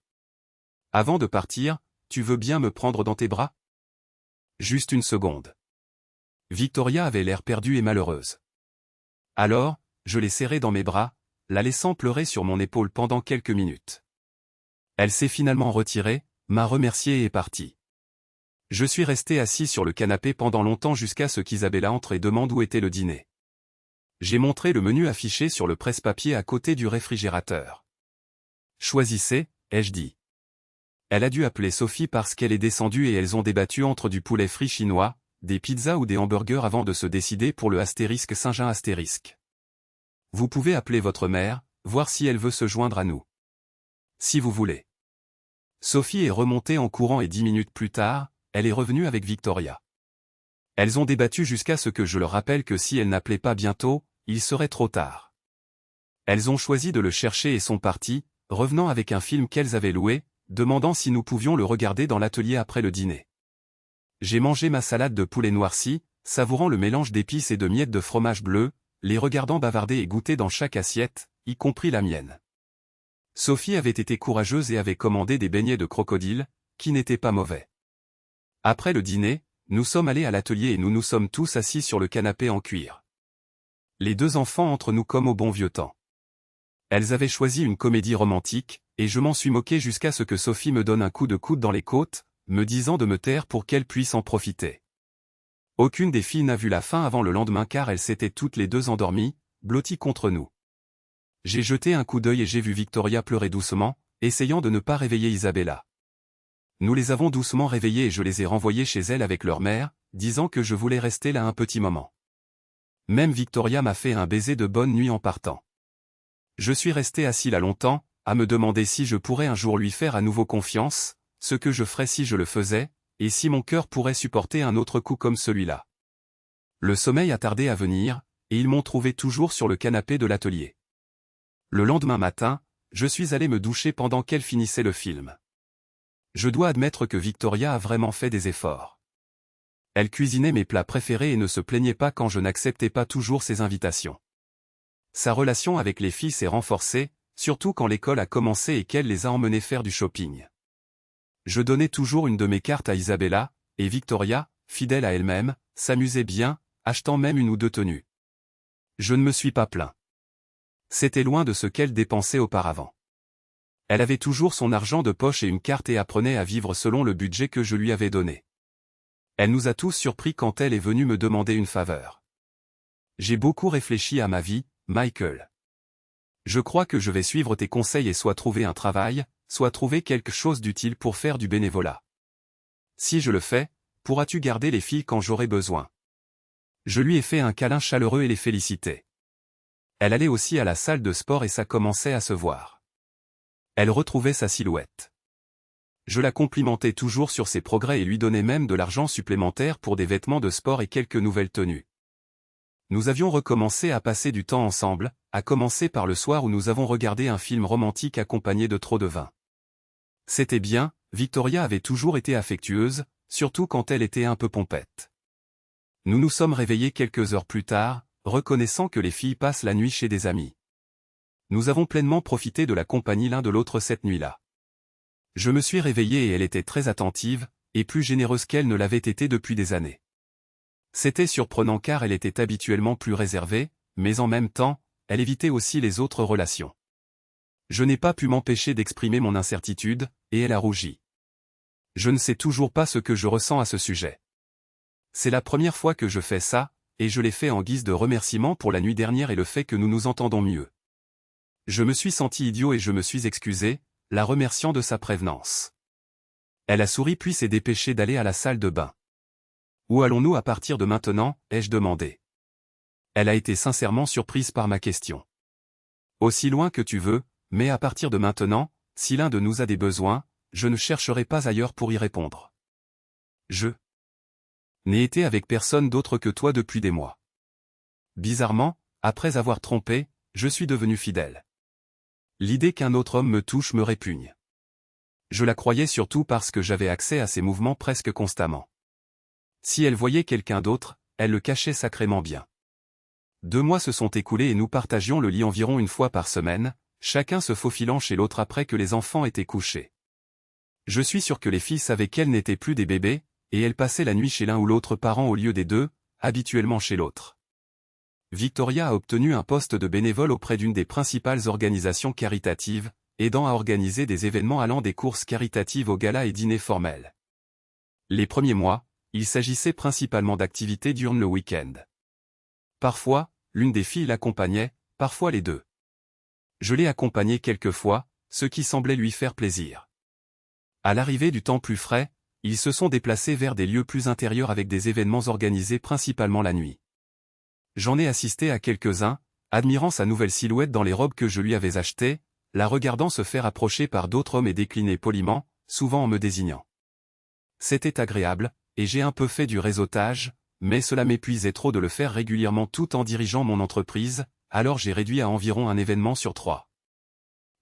Speaker 1: Avant de partir, tu veux bien me prendre dans tes bras? Juste une seconde. Victoria avait l'air perdue et malheureuse. Alors, je l'ai serrée dans mes bras, la laissant pleurer sur mon épaule pendant quelques minutes. Elle s'est finalement retirée, m'a remercié et est partie. Je suis resté assis sur le canapé pendant longtemps jusqu'à ce qu'Isabella entre et demande où était le dîner. J'ai montré le menu affiché sur le presse-papier à côté du réfrigérateur. Choisissez, ai-je dit. Elle a dû appeler Sophie parce qu'elle est descendue et elles ont débattu entre du poulet frit chinois, des pizzas ou des hamburgers avant de se décider pour le astérisque Saint-Jean astérisque. Vous pouvez appeler votre mère, voir si elle veut se joindre à nous. Si vous voulez. Sophie est remontée en courant et 10 minutes plus tard, elle est revenue avec Victoria. Elles ont débattu jusqu'à ce que je leur rappelle que si elles n'appelaient pas bientôt, il serait trop tard. Elles ont choisi de le chercher et sont parties, revenant avec un film qu'elles avaient loué, demandant si nous pouvions le regarder dans l'atelier après le dîner. J'ai mangé ma salade de poulet noirci, savourant le mélange d'épices et de miettes de fromage bleu, les regardant bavarder et goûter dans chaque assiette, y compris la mienne. Sophie avait été courageuse et avait commandé des beignets de crocodile, qui n'étaient pas mauvais. Après le dîner, nous sommes allés à l'atelier et nous nous sommes tous assis sur le canapé en cuir. Les deux enfants entre nous comme au bon vieux temps. Elles avaient choisi une comédie romantique, et je m'en suis moqué jusqu'à ce que Sophie me donne un coup de coude dans les côtes, me disant de me taire pour qu'elle puisse en profiter. Aucune des filles n'a vu la fin avant le lendemain car elles s'étaient toutes les deux endormies, blotties contre nous. J'ai jeté un coup d'œil et j'ai vu Victoria pleurer doucement, essayant de ne pas réveiller Isabella. Nous les avons doucement réveillées et je les ai renvoyées chez elles avec leur mère, disant que je voulais rester là un petit moment. Même Victoria m'a fait un baiser de bonne nuit en partant. Je suis resté assis là longtemps, à me demander si je pourrais un jour lui faire à nouveau confiance, ce que je ferais si je le faisais, et si mon cœur pourrait supporter un autre coup comme celui-là. Le sommeil a tardé à venir, et ils m'ont trouvé toujours sur le canapé de l'atelier. Le lendemain matin, je suis allé me doucher pendant qu'elle finissait le film. Je dois admettre que Victoria a vraiment fait des efforts. Elle cuisinait mes plats préférés et ne se plaignait pas quand je n'acceptais pas toujours ses invitations. Sa relation avec les filles s'est renforcée, surtout quand l'école a commencé et qu'elle les a emmenées faire du shopping. Je donnais toujours une de mes cartes à Isabella, et Victoria, fidèle à elle-même, s'amusait bien, achetant même une ou deux tenues. Je ne me suis pas plaint. C'était loin de ce qu'elle dépensait auparavant. Elle avait toujours son argent de poche et une carte et apprenait à vivre selon le budget que je lui avais donné. Elle nous a tous surpris quand elle est venue me demander une faveur. J'ai beaucoup réfléchi à ma vie, Michael. Je crois que je vais suivre tes conseils et soit trouver un travail, soit trouver quelque chose d'utile pour faire du bénévolat. Si je le fais, pourras-tu garder les filles quand j'aurai besoin? Je lui ai fait un câlin chaleureux et les félicitais. Elle allait aussi à la salle de sport et ça commençait à se voir. Elle retrouvait sa silhouette. Je la complimentais toujours sur ses progrès et lui donnais même de l'argent supplémentaire pour des vêtements de sport et quelques nouvelles tenues. Nous avions recommencé à passer du temps ensemble, à commencer par le soir où nous avons regardé un film romantique accompagné de trop de vin. C'était bien, Victoria avait toujours été affectueuse, surtout quand elle était un peu pompette. Nous nous sommes réveillés quelques heures plus tard, reconnaissant que les filles passent la nuit chez des amis. Nous avons pleinement profité de la compagnie l'un de l'autre cette nuit-là. Je me suis réveillé et elle était très attentive, et plus généreuse qu'elle ne l'avait été depuis des années. C'était surprenant car elle était habituellement plus réservée, mais en même temps, elle évitait aussi les autres relations. Je n'ai pas pu m'empêcher d'exprimer mon incertitude, et elle a rougi. Je ne sais toujours pas ce que je ressens à ce sujet. C'est la première fois que je fais ça, et je l'ai fait en guise de remerciement pour la nuit dernière et le fait que nous nous entendons mieux. Je me suis senti idiot et je me suis excusé, la remerciant de sa prévenance. Elle a souri puis s'est dépêchée d'aller à la salle de bain. « Où allons-nous à partir de maintenant ?» ai-je demandé. Elle a été sincèrement surprise par ma question. « Aussi loin que tu veux, mais à partir de maintenant, si l'un de nous a des besoins, je ne chercherai pas ailleurs pour y répondre. Je n'ai été avec personne d'autre que toi depuis des mois. Bizarrement, après avoir trompé, je suis devenu fidèle. L'idée qu'un autre homme me touche me répugne. Je la croyais surtout parce que j'avais accès à ses mouvements presque constamment. Si elle voyait quelqu'un d'autre, elle le cachait sacrément bien. 2 mois se sont écoulés et nous partagions le lit environ une fois par semaine, chacun se faufilant chez l'autre après que les enfants étaient couchés. Je suis sûr que les filles savaient qu'elles n'étaient plus des bébés, et elles passaient la nuit chez l'un ou l'autre parent au lieu des deux, habituellement chez l'autre. Victoria a obtenu un poste de bénévole auprès d'une des principales organisations caritatives, aidant à organiser des événements allant des courses caritatives aux galas et dîners formels. Les premiers mois, il s'agissait principalement d'activités diurnes le week-end. Parfois, l'une des filles l'accompagnait, parfois les deux. Je l'ai accompagnée quelques fois, ce qui semblait lui faire plaisir. À l'arrivée du temps plus frais, ils se sont déplacés vers des lieux plus intérieurs avec des événements organisés principalement la nuit. J'en ai assisté à quelques-uns, admirant sa nouvelle silhouette dans les robes que je lui avais achetées, la regardant se faire approcher par d'autres hommes et décliner poliment, souvent en me désignant. C'était agréable, et j'ai un peu fait du réseautage, mais cela m'épuisait trop de le faire régulièrement tout en dirigeant mon entreprise, alors j'ai réduit à environ un événement sur 3.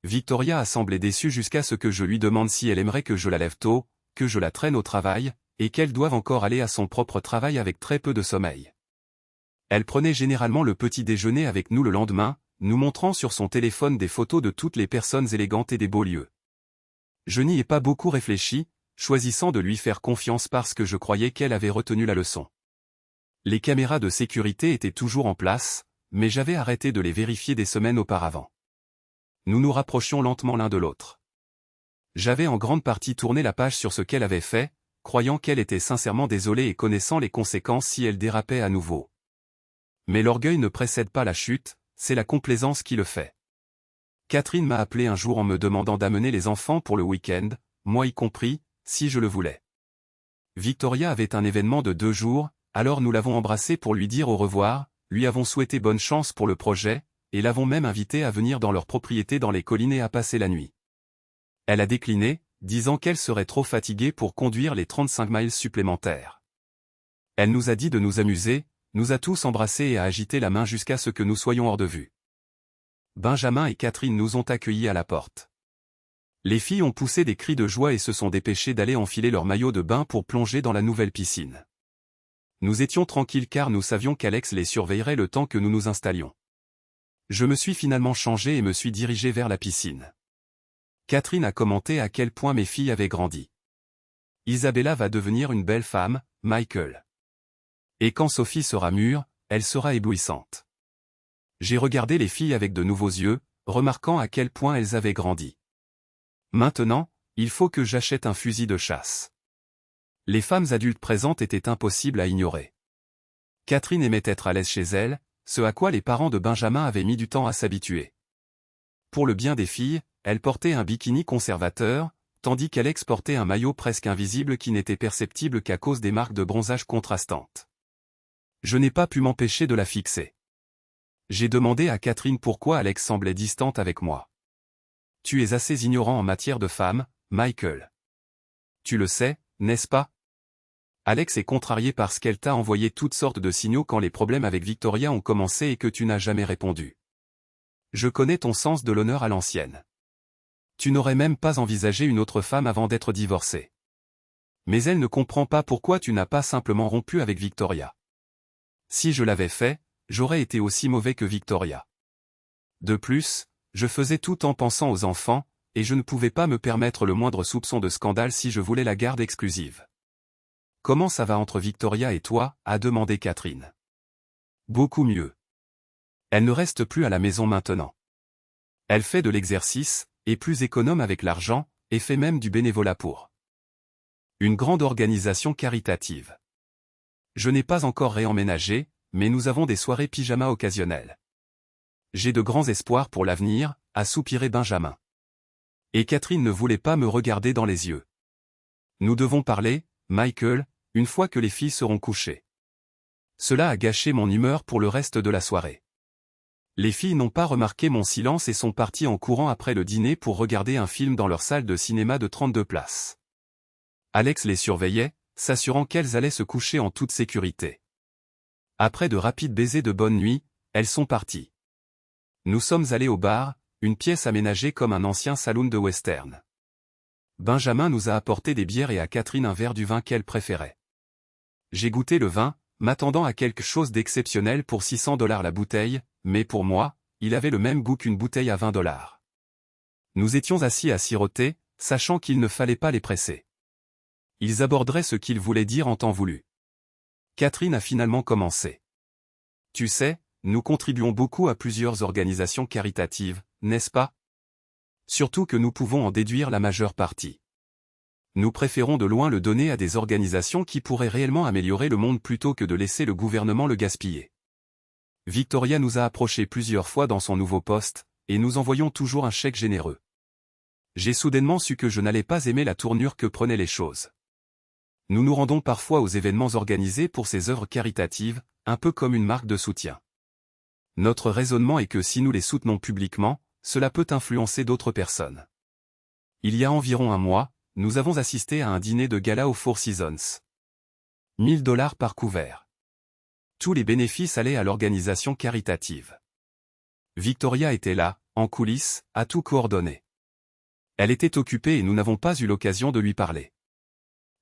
Speaker 1: Victoria a semblé déçue jusqu'à ce que je lui demande si elle aimerait que je la lève tôt, que je la traîne au travail, et qu'elle doive encore aller à son propre travail avec très peu de sommeil. Elle prenait généralement le petit déjeuner avec nous le lendemain, nous montrant sur son téléphone des photos de toutes les personnes élégantes et des beaux lieux. Je n'y ai pas beaucoup réfléchi, choisissant de lui faire confiance parce que je croyais qu'elle avait retenu la leçon. Les caméras de sécurité étaient toujours en place, mais j'avais arrêté de les vérifier des semaines auparavant. Nous nous rapprochions lentement l'un de l'autre. J'avais en grande partie tourné la page sur ce qu'elle avait fait, croyant qu'elle était sincèrement désolée et connaissant les conséquences si elle dérapait à nouveau. Mais l'orgueil ne précède pas la chute, c'est la complaisance qui le fait. Catherine m'a appelé un jour en me demandant d'amener les enfants pour le week-end, moi y compris, si je le voulais. Victoria avait un événement de 2 jours, alors nous l'avons embrassée pour lui dire au revoir, lui avons souhaité bonne chance pour le projet, et l'avons même invitée à venir dans leur propriété dans les collines et à passer la nuit. Elle a décliné, disant qu'elle serait trop fatiguée pour conduire les 35 miles supplémentaires. Elle nous a dit de nous amuser, nous a tous embrassés et a agité la main jusqu'à ce que nous soyons hors de vue. Benjamin et Catherine nous ont accueillis à la porte. Les filles ont poussé des cris de joie et se sont dépêchées d'aller enfiler leur maillot de bain pour plonger dans la nouvelle piscine. Nous étions tranquilles car nous savions qu'Alex les surveillerait le temps que nous nous installions. Je me suis finalement changé et me suis dirigé vers la piscine. Catherine a commenté à quel point mes filles avaient grandi. Isabella va devenir une belle femme, Michael. Et quand Sophie sera mûre, elle sera éblouissante. J'ai regardé les filles avec de nouveaux yeux, remarquant à quel point elles avaient grandi. Maintenant, il faut que j'achète un fusil de chasse. Les femmes adultes présentes étaient impossibles à ignorer. Catherine aimait être à l'aise chez elle, ce à quoi les parents de Benjamin avaient mis du temps à s'habituer. Pour le bien des filles, elle portait un bikini conservateur, tandis qu'Alex portait un maillot presque invisible qui n'était perceptible qu'à cause des marques de bronzage contrastantes. Je n'ai pas pu m'empêcher de la fixer. J'ai demandé à Catherine pourquoi Alex semblait distante avec moi. Tu es assez ignorant en matière de femmes, Michael. tu le sais, n'est-ce pas? Alex est contrarié parce qu'elle t'a envoyé toutes sortes de signaux quand les problèmes avec Victoria ont commencé et que tu n'as jamais répondu. Je connais ton sens de l'honneur à l'ancienne. Tu n'aurais même pas envisagé une autre femme avant d'être divorcé. Mais elle ne comprend pas pourquoi tu n'as pas simplement rompu avec Victoria. Si je l'avais fait, j'aurais été aussi mauvais que Victoria. De plus, je faisais tout en pensant aux enfants, et je ne pouvais pas me permettre le moindre soupçon de scandale si je voulais la garde exclusive. Comment ça va entre Victoria et toi, a demandé Catherine. Beaucoup mieux. Elle ne reste plus à la maison maintenant. Elle fait de l'exercice, est plus économe avec l'argent, et fait même du bénévolat pour une grande organisation caritative. Je n'ai pas encore réemménagé, mais nous avons des soirées pyjama occasionnelles. J'ai de grands espoirs pour l'avenir, a soupiré Benjamin. Et Catherine ne voulait pas me regarder dans les yeux. Nous devons parler, Michael, une fois que les filles seront couchées. Cela a gâché mon humeur pour le reste de la soirée. Les filles n'ont pas remarqué mon silence et sont parties en courant après le dîner pour regarder un film dans leur salle de cinéma de 32 places. Alex les surveillait, s'assurant qu'elles allaient se coucher en toute sécurité. Après de rapides baisers de bonne nuit, elles sont parties. Nous sommes allés au bar, une pièce aménagée comme un ancien saloon de western. Benjamin nous a apporté des bières et à Catherine un verre du vin qu'elle préférait. J'ai goûté le vin, m'attendant à quelque chose d'exceptionnel pour $600 la bouteille, mais pour moi, il avait le même goût qu'une bouteille à $20. Nous étions assis à siroter, sachant qu'il ne fallait pas les presser. Ils aborderaient ce qu'ils voulaient dire en temps voulu. Catherine a finalement commencé. Tu sais, nous contribuons beaucoup à plusieurs organisations caritatives, n'est-ce pas? Surtout que nous pouvons en déduire la majeure partie. Nous préférons de loin le donner à des organisations qui pourraient réellement améliorer le monde plutôt que de laisser le gouvernement le gaspiller. Victoria nous a approchés plusieurs fois dans son nouveau poste, et nous envoyons toujours un chèque généreux. J'ai soudainement su que je n'allais pas aimer la tournure que prenaient les choses. Nous nous rendons parfois aux événements organisés pour ces œuvres caritatives, un peu comme une marque de soutien. Notre raisonnement est que si nous les soutenons publiquement, cela peut influencer d'autres personnes. Il y a environ un mois, nous avons assisté à un dîner de gala au Four Seasons. $1000 par couvert. Tous les bénéfices allaient à l'organisation caritative. Victoria était là, en coulisses, à tout coordonner. Elle était occupée et nous n'avons pas eu l'occasion de lui parler.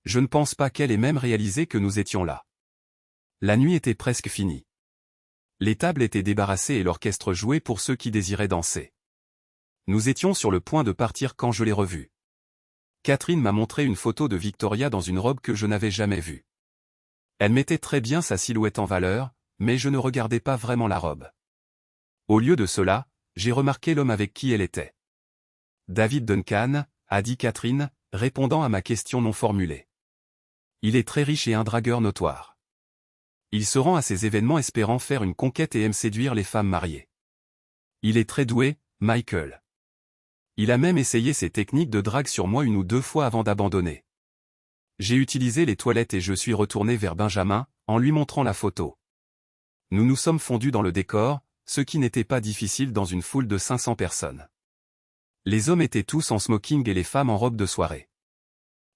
Speaker 1: Je ne pense pas qu'elle ait même réalisé que nous étions là. La nuit était presque finie. Les tables étaient débarrassées et l'orchestre jouait pour ceux qui désiraient danser. Nous étions sur le point de partir quand je l'ai revue. Catherine m'a montré une photo de Victoria dans une robe que je n'avais jamais vue. Elle mettait très bien sa silhouette en valeur, mais je ne regardais pas vraiment la robe. Au lieu de cela, j'ai remarqué l'homme avec qui elle était. David Duncan, a dit Catherine, répondant à ma question non formulée. Il est très riche et un dragueur notoire. Il se rend à ces événements espérant faire une conquête et aime séduire les femmes mariées. Il est très doué, Michael. Il a même essayé ses techniques de drague sur moi 1 ou 2 fois avant d'abandonner. J'ai utilisé les toilettes et je suis retourné vers Benjamin, en lui montrant la photo. Nous nous sommes fondus dans le décor, ce qui n'était pas difficile dans une foule de 500 personnes. Les hommes étaient tous en smoking et les femmes en robe de soirée.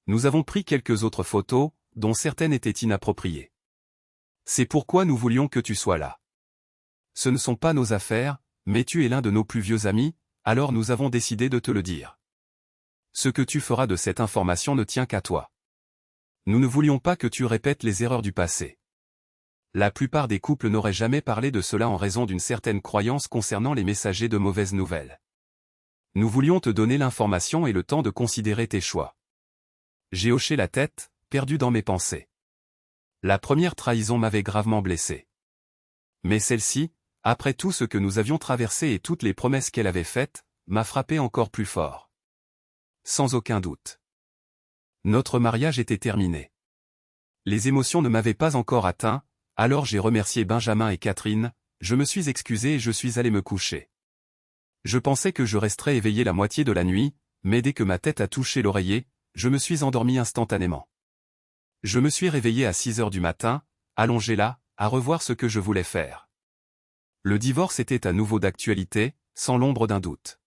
Speaker 1: Nous avons pris quelques autres photos, dont certaines étaient inappropriées. C'est pourquoi nous voulions que tu sois là. Ce ne sont pas nos affaires, mais tu es l'un de nos plus vieux amis, alors nous avons décidé de te le dire. Ce que tu feras de cette information ne tient qu'à toi. Nous ne voulions pas que tu répètes les erreurs du passé. La plupart des couples n'auraient jamais parlé de cela en raison d'une certaine croyance concernant les messagers de mauvaises nouvelles. Nous voulions te donner l'information et le temps de considérer tes choix. J'ai hoché la tête, perdu dans mes pensées. La première trahison m'avait gravement blessé. Mais celle-ci, après tout ce que nous avions traversé et toutes les promesses qu'elle avait faites, m'a frappé encore plus fort. Sans aucun doute. Notre mariage était terminé. Les émotions ne m'avaient pas encore atteint, alors j'ai remercié Benjamin et Catherine, je me suis excusé et je suis allé me coucher. Je pensais que je resterais éveillé la moitié de la nuit, mais dès que ma tête a touché l'oreiller, je me suis endormi instantanément. Je me suis réveillé à 6 heures du matin, allongé là, à revoir ce que je voulais faire. Le divorce était à nouveau d'actualité, sans l'ombre d'un doute.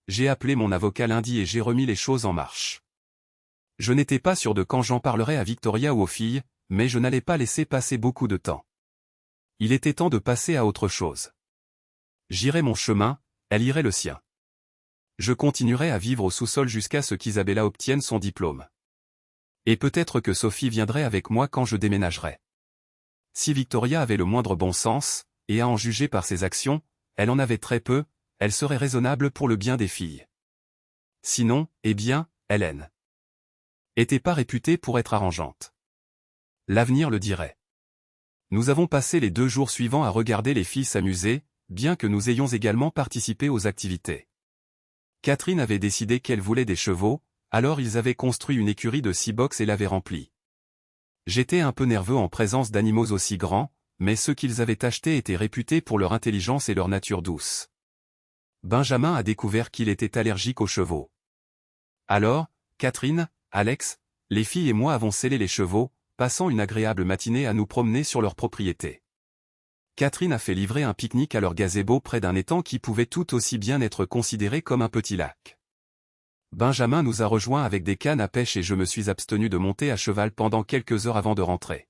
Speaker 1: J'ai appelé mon avocat lundi et j'ai remis les choses en marche. Je n'étais pas sûr de quand j'en parlerais à Victoria ou aux filles, mais je n'allais pas laisser passer beaucoup de temps. Il était temps de passer à autre chose. J'irai mon chemin, elle irait le sien. Je continuerai à vivre au sous-sol jusqu'à ce qu'Isabella obtienne son diplôme. Et peut-être que Sophie viendrait avec moi quand je déménagerai. Si Victoria avait le moindre bon sens, et à en juger par ses actions, elle en avait très peu, elle serait raisonnable pour le bien des filles. Sinon, eh bien, Hélène était pas réputée pour être arrangeante. L'avenir le dirait. Nous avons passé les 2 jours suivants à regarder les filles s'amuser, bien que nous ayons également participé aux activités. Catherine avait décidé qu'elle voulait des chevaux, alors ils avaient construit une écurie de 6 box et l'avaient remplie. J'étais un peu nerveux en présence d'animaux aussi grands, mais ceux qu'ils avaient achetés étaient réputés pour leur intelligence et leur nature douce. Benjamin a découvert qu'il était allergique aux chevaux. Alors, Catherine, Alex, les filles et moi avons scellé les chevaux, passant une agréable matinée à nous promener sur leur propriété. Catherine a fait livrer un pique-nique à leur gazebo près d'un étang qui pouvait tout aussi bien être considéré comme un petit lac. Benjamin nous a rejoints avec des cannes à pêche et je me suis abstenu de monter à cheval pendant quelques heures avant de rentrer.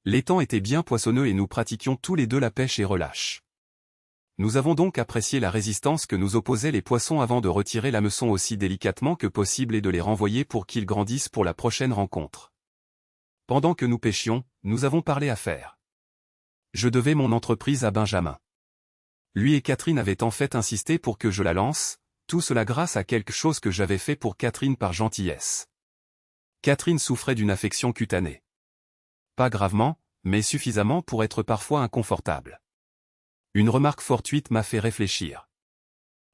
Speaker 1: L'étang était bien poissonneux et nous pratiquions tous les deux la pêche et relâche. Nous avons donc apprécié la résistance que nous opposaient les poissons avant de retirer l'hameçon aussi délicatement que possible et de les renvoyer pour qu'ils grandissent pour la prochaine rencontre. Pendant que nous pêchions, nous avons parlé affaires. Je devais mon entreprise à Benjamin. Lui et Catherine avaient en fait insisté pour que je la lance, tout cela grâce à quelque chose que j'avais fait pour Catherine par gentillesse. Catherine souffrait d'une affection cutanée. Pas gravement, mais suffisamment pour être parfois inconfortable. Une remarque fortuite m'a fait réfléchir.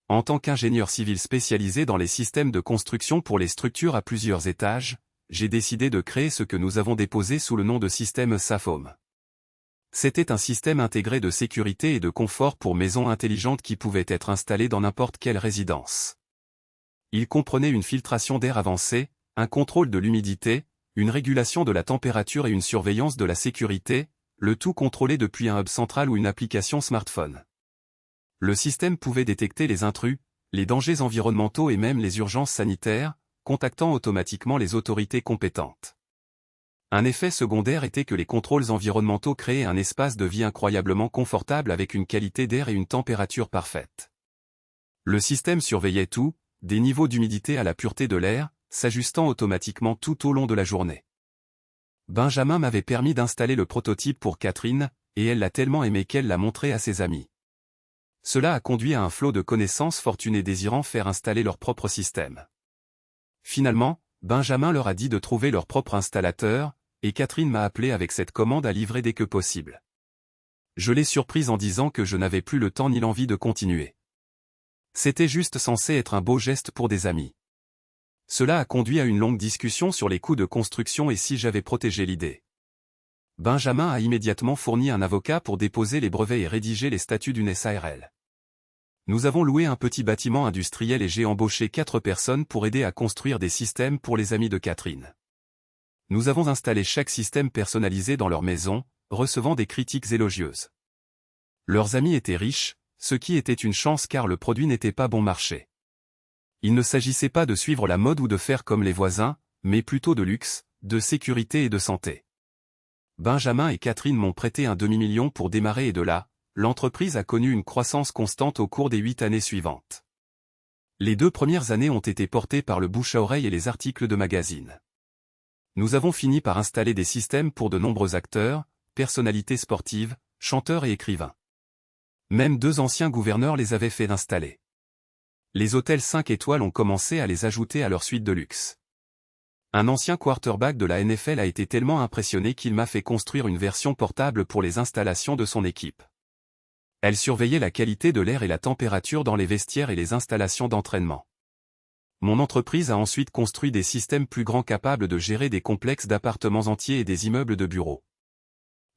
Speaker 1: En tant qu'ingénieur civil spécialisé dans les systèmes de construction pour les structures à plusieurs étages, j'ai décidé de créer ce que nous avons déposé sous le nom de système SAFHOM. C'était un système intégré de sécurité et de confort pour maisons intelligentes qui pouvaient être installées dans n'importe quelle résidence. Il comprenait une filtration d'air avancée, un contrôle de l'humidité, une régulation de la température et une surveillance de la sécurité, le tout contrôlé depuis un hub central ou une application smartphone. Le système pouvait détecter les intrus, les dangers environnementaux et même les urgences sanitaires, contactant automatiquement les autorités compétentes. Un effet secondaire était que les contrôles environnementaux créaient un espace de vie incroyablement confortable avec une qualité d'air et une température parfaite. Le système surveillait tout, des niveaux d'humidité à la pureté de l'air, s'ajustant automatiquement tout au long de la journée. Benjamin m'avait permis d'installer le prototype pour Catherine, et elle l'a tellement aimé qu'elle l'a montré à ses amis. Cela a conduit à un flot de connaissances fortunées désirant faire installer leur propre système. Finalement, Benjamin leur a dit de trouver leur propre installateur, et Catherine m'a appelé avec cette commande à livrer dès que possible. Je l'ai surprise en disant que je n'avais plus le temps ni l'envie de continuer. C'était juste censé être un beau geste pour des amis. Cela a conduit à une longue discussion sur les coûts de construction et si j'avais protégé l'idée. Benjamin a immédiatement fourni un avocat pour déposer les brevets et rédiger les statuts d'une SARL. Nous avons loué un petit bâtiment industriel et j'ai embauché 4 personnes pour aider à construire des systèmes pour les amis de Catherine. Nous avons installé chaque système personnalisé dans leur maison, recevant des critiques élogieuses. Leurs amis étaient riches, ce qui était une chance car le produit n'était pas bon marché. Il ne s'agissait pas de suivre la mode ou de faire comme les voisins, mais plutôt de luxe, de sécurité et de santé. Benjamin et Catherine m'ont prêté un demi-million pour démarrer et de là, l'entreprise a connu une croissance constante au cours des 8 années suivantes. Les 2 premières années ont été portées par le bouche à oreille et les articles de magazines. Nous avons fini par installer des systèmes pour de nombreux acteurs, personnalités sportives, chanteurs et écrivains. Même 2 anciens gouverneurs les avaient fait installer. Les hôtels 5 étoiles ont commencé à les ajouter à leur suite de luxe. Un ancien quarterback de la NFL a été tellement impressionné qu'il m'a fait construire une version portable pour les installations de son équipe. Elle surveillait la qualité de l'air et la température dans les vestiaires et les installations d'entraînement. Mon entreprise a ensuite construit des systèmes plus grands capables de gérer des complexes d'appartements entiers et des immeubles de bureaux.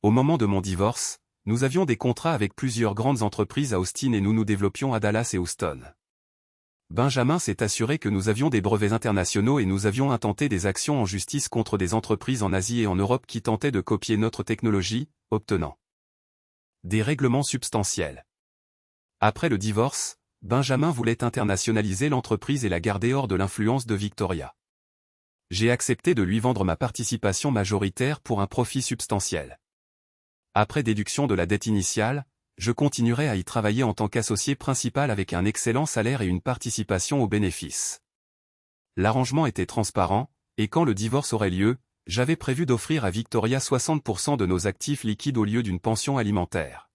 Speaker 1: Au moment de mon divorce, nous avions des contrats avec plusieurs grandes entreprises à Austin et nous nous développions à Dallas et Houston. Benjamin s'est assuré que nous avions des brevets internationaux et nous avions intenté des actions en justice contre des entreprises en Asie et en Europe qui tentaient de copier notre technologie, obtenant des règlements substantiels. Après le divorce, Benjamin voulait internationaliser l'entreprise et la garder hors de l'influence de Victoria. J'ai accepté de lui vendre ma participation majoritaire pour un profit substantiel. Après déduction de la dette initiale, je continuerai à y travailler en tant qu'associé principal avec un excellent salaire et une participation aux bénéfices. L'arrangement était transparent, et quand le divorce aurait lieu, j'avais prévu d'offrir à Victoria 60% de nos actifs liquides au lieu d'une pension alimentaire.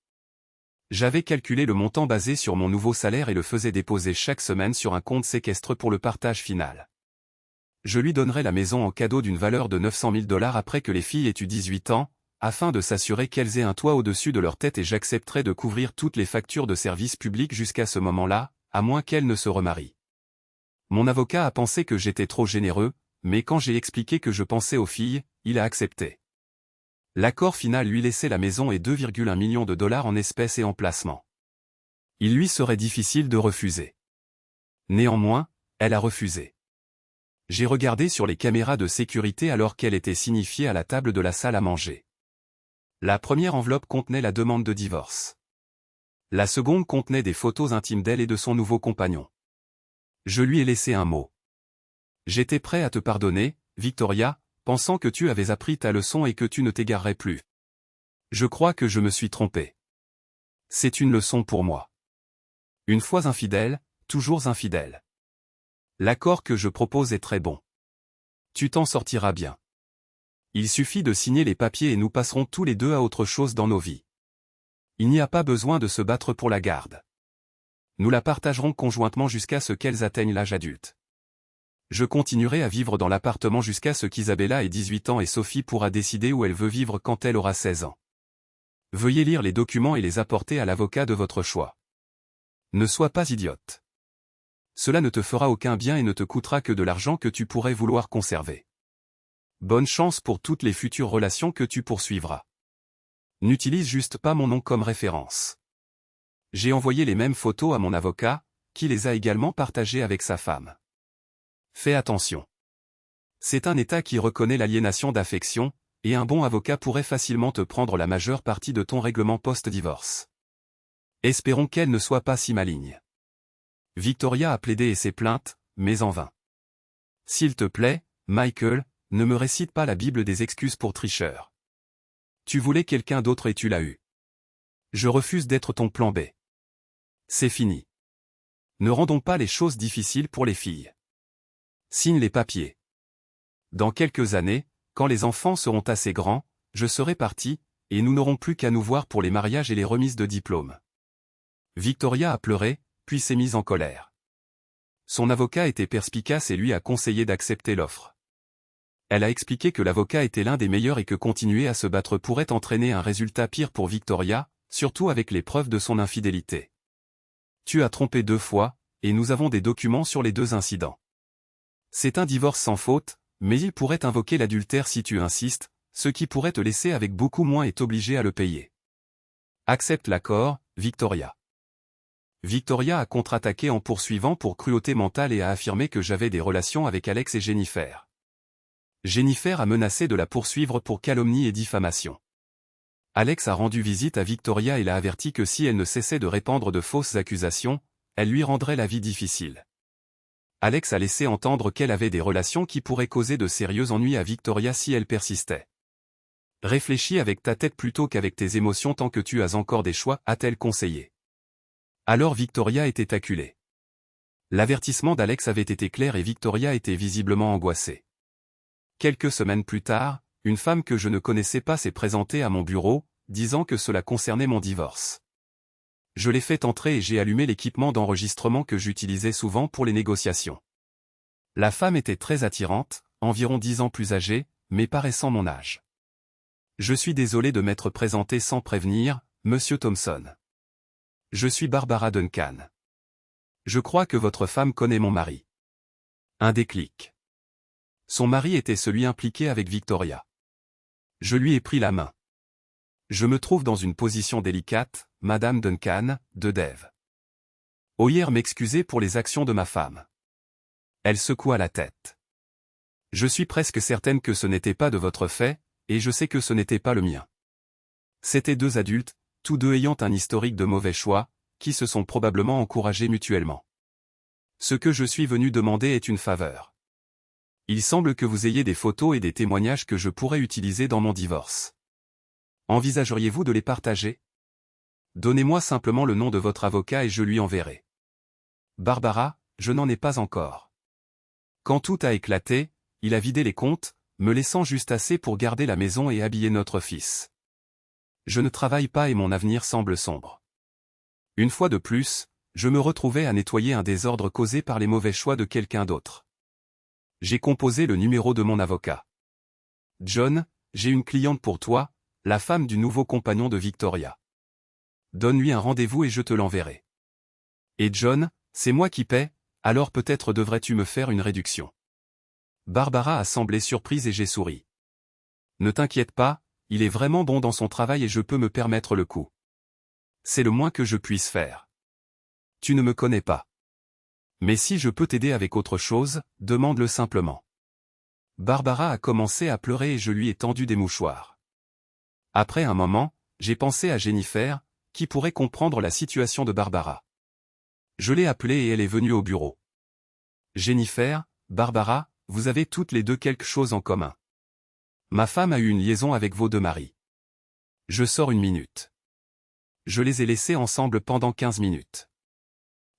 Speaker 1: J'avais calculé le montant basé sur mon nouveau salaire et le faisais déposer chaque semaine sur un compte séquestre pour le partage final. Je lui donnerai la maison en cadeau d'une valeur de 900 000 $ après que les filles aient eu 18 ans, afin de s'assurer qu'elles aient un toit au-dessus de leur tête, et j'accepterai de couvrir toutes les factures de services publics jusqu'à ce moment-là, à moins qu'elles ne se remarient. Mon avocat a pensé que j'étais trop généreux, mais quand j'ai expliqué que je pensais aux filles, il a accepté. L'accord final lui laissait la maison et 2,1 millions de $ en espèces et en placements. Il lui serait difficile de refuser. Néanmoins, elle a refusé. J'ai regardé sur les caméras de sécurité alors qu'elle était signifiée à la table de la salle à manger. La première enveloppe contenait la demande de divorce. La seconde contenait des photos intimes d'elle et de son nouveau compagnon. Je lui ai laissé un mot. J'étais prêt à te pardonner, Victoria, pensant que tu avais appris ta leçon et que tu ne t'égarerais plus. Je crois que je me suis trompé. C'est une leçon pour moi. Une fois infidèle, toujours infidèle. L'accord que je propose est très bon. Tu t'en sortiras bien. Il suffit de signer les papiers et nous passerons tous les deux à autre chose dans nos vies. Il n'y a pas besoin de se battre pour la garde. Nous la partagerons conjointement jusqu'à ce qu'elles atteignent l'âge adulte. Je continuerai à vivre dans l'appartement jusqu'à ce qu'Isabella ait 18 ans et Sophie pourra décider où elle veut vivre quand elle aura 16 ans. Veuillez lire les documents et les apporter à l'avocat de votre choix. Ne sois pas idiote. Cela ne te fera aucun bien et ne te coûtera que de l'argent que tu pourrais vouloir conserver. Bonne chance pour toutes les futures relations que tu poursuivras. N'utilise juste pas mon nom comme référence. J'ai envoyé les mêmes photos à mon avocat, qui les a également partagées avec sa femme. Fais attention. C'est un État qui reconnaît l'aliénation d'affection, et un bon avocat pourrait facilement te prendre la majeure partie de ton règlement post-divorce. Espérons qu'elle ne soit pas si maligne. Victoria a plaidé et ses plaintes, mais en vain. S'il te plaît, Michael, ne me récite pas la Bible des excuses pour tricheur. Tu voulais quelqu'un d'autre et tu l'as eu. Je refuse d'être ton plan B. C'est fini. Ne rendons pas les choses difficiles pour les filles. Signe les papiers. Dans quelques années, quand les enfants seront assez grands, je serai parti, et nous n'aurons plus qu'à nous voir pour les mariages et les remises de diplômes. Victoria a pleuré, puis s'est mise en colère. Son avocat était perspicace et lui a conseillé d'accepter l'offre. Elle a expliqué que l'avocat était l'un des meilleurs et que continuer à se battre pourrait entraîner un résultat pire pour Victoria, surtout avec les preuves de son infidélité. Tu as trompé 2 fois, et nous avons des documents sur les 2 incidents. C'est un divorce sans faute, mais il pourrait invoquer l'adultère si tu insistes, ce qui pourrait te laisser avec beaucoup moins et t'obliger à le payer. Accepte l'accord, Victoria. Victoria a contre-attaqué en poursuivant pour cruauté mentale et a affirmé que j'avais des relations avec Alex et Jennifer. Jennifer a menacé de la poursuivre pour calomnie et diffamation. Alex a rendu visite à Victoria et l'a averti que si elle ne cessait de répandre de fausses accusations, elle lui rendrait la vie difficile. Alex a laissé entendre qu'elle avait des relations qui pourraient causer de sérieux ennuis à Victoria si elle persistait. Réfléchis avec ta tête plutôt qu'avec tes émotions tant que tu as encore des choix, a-t-elle conseillé. Alors Victoria était acculée. L'avertissement d'Alex avait été clair et Victoria était visiblement angoissée. Quelques semaines plus tard, une femme que je ne connaissais pas s'est présentée à mon bureau, disant que cela concernait mon divorce. Je l'ai fait entrer et j'ai allumé l'équipement d'enregistrement que j'utilisais souvent pour les négociations. La femme était très attirante, environ 10 ans plus âgée, mais paraissant mon âge. Je suis désolé de m'être présenté sans prévenir, Monsieur Thompson. Je suis Barbara Duncan. Je crois que votre femme connaît mon mari. Un déclic. Son mari était celui impliqué avec Victoria. Je lui ai pris la main. Je me trouve dans une position délicate, Madame Duncan, de Dave. Oyez m'excuser pour les actions de ma femme. Elle secoua la tête. Je suis presque certaine que ce n'était pas de votre fait, et je sais que ce n'était pas le mien. C'étaient 2 adultes, tous 2 ayant un historique de mauvais choix, qui se sont probablement encouragés mutuellement. Ce que je suis venu demander est une faveur. Il semble que vous ayez des photos et des témoignages que je pourrais utiliser dans mon divorce. Envisageriez-vous de les partager? Donnez-moi simplement le nom de votre avocat et je lui enverrai. Barbara, je n'en ai pas encore. Quand tout a éclaté, il a vidé les comptes, me laissant juste assez pour garder la maison et habiller notre fils. Je ne travaille pas et mon avenir semble sombre. Une fois de plus, je me retrouvais à nettoyer un désordre causé par les mauvais choix de quelqu'un d'autre. J'ai composé le numéro de mon avocat. John, j'ai une cliente pour toi, la femme du nouveau compagnon de Victoria. Donne-lui un rendez-vous et je te l'enverrai. Et John, c'est moi qui paie, alors peut-être devrais-tu me faire une réduction. Barbara a semblé surprise et j'ai souri. Ne t'inquiète pas, il est vraiment bon dans son travail et je peux me permettre le coup. C'est le moins que je puisse faire. Tu ne me connais pas. Mais si je peux t'aider avec autre chose, demande-le simplement. Barbara a commencé à pleurer et je lui ai tendu des mouchoirs. Après un moment, j'ai pensé à Jennifer, qui pourrait comprendre la situation de Barbara. Je l'ai appelée et elle est venue au bureau. Jennifer, Barbara, vous avez toutes les deux quelque chose en commun. Ma femme a eu une liaison avec vos deux maris. Je sors une minute. Je les ai laissés ensemble pendant 15 minutes.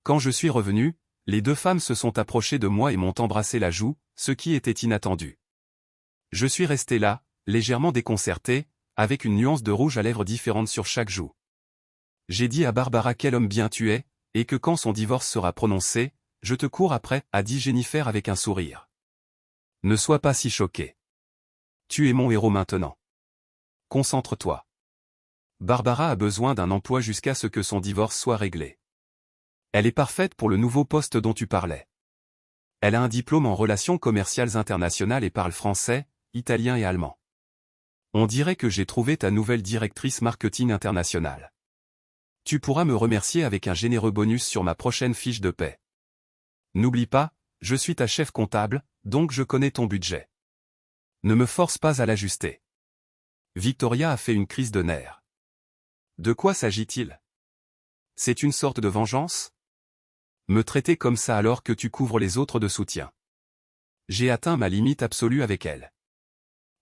Speaker 1: Quand je suis revenu, les deux femmes se sont approchées de moi et m'ont embrassé la joue, ce qui était inattendu. Je suis resté là, légèrement déconcerté, avec une nuance de rouge à lèvres différente sur chaque joue. J'ai dit à Barbara quel homme bien tu es, et que quand son divorce sera prononcé, je te cours après, a dit Jennifer avec un sourire. Ne sois pas si choqué. Tu es mon héros maintenant. Concentre-toi. Barbara a besoin d'un emploi jusqu'à ce que son divorce soit réglé. Elle est parfaite pour le nouveau poste dont tu parlais. Elle a un diplôme en relations commerciales internationales et parle français, italien et allemand. On dirait que j'ai trouvé ta nouvelle directrice marketing internationale. Tu pourras me remercier avec un généreux bonus sur ma prochaine fiche de paie. N'oublie pas, je suis ta chef comptable, donc je connais ton budget. Ne me force pas à l'ajuster. Victoria a fait une crise de nerfs. De quoi s'agit-il? C'est une sorte de vengeance? Me traiter comme ça alors que tu couvres les autres de soutien. J'ai atteint ma limite absolue avec elle.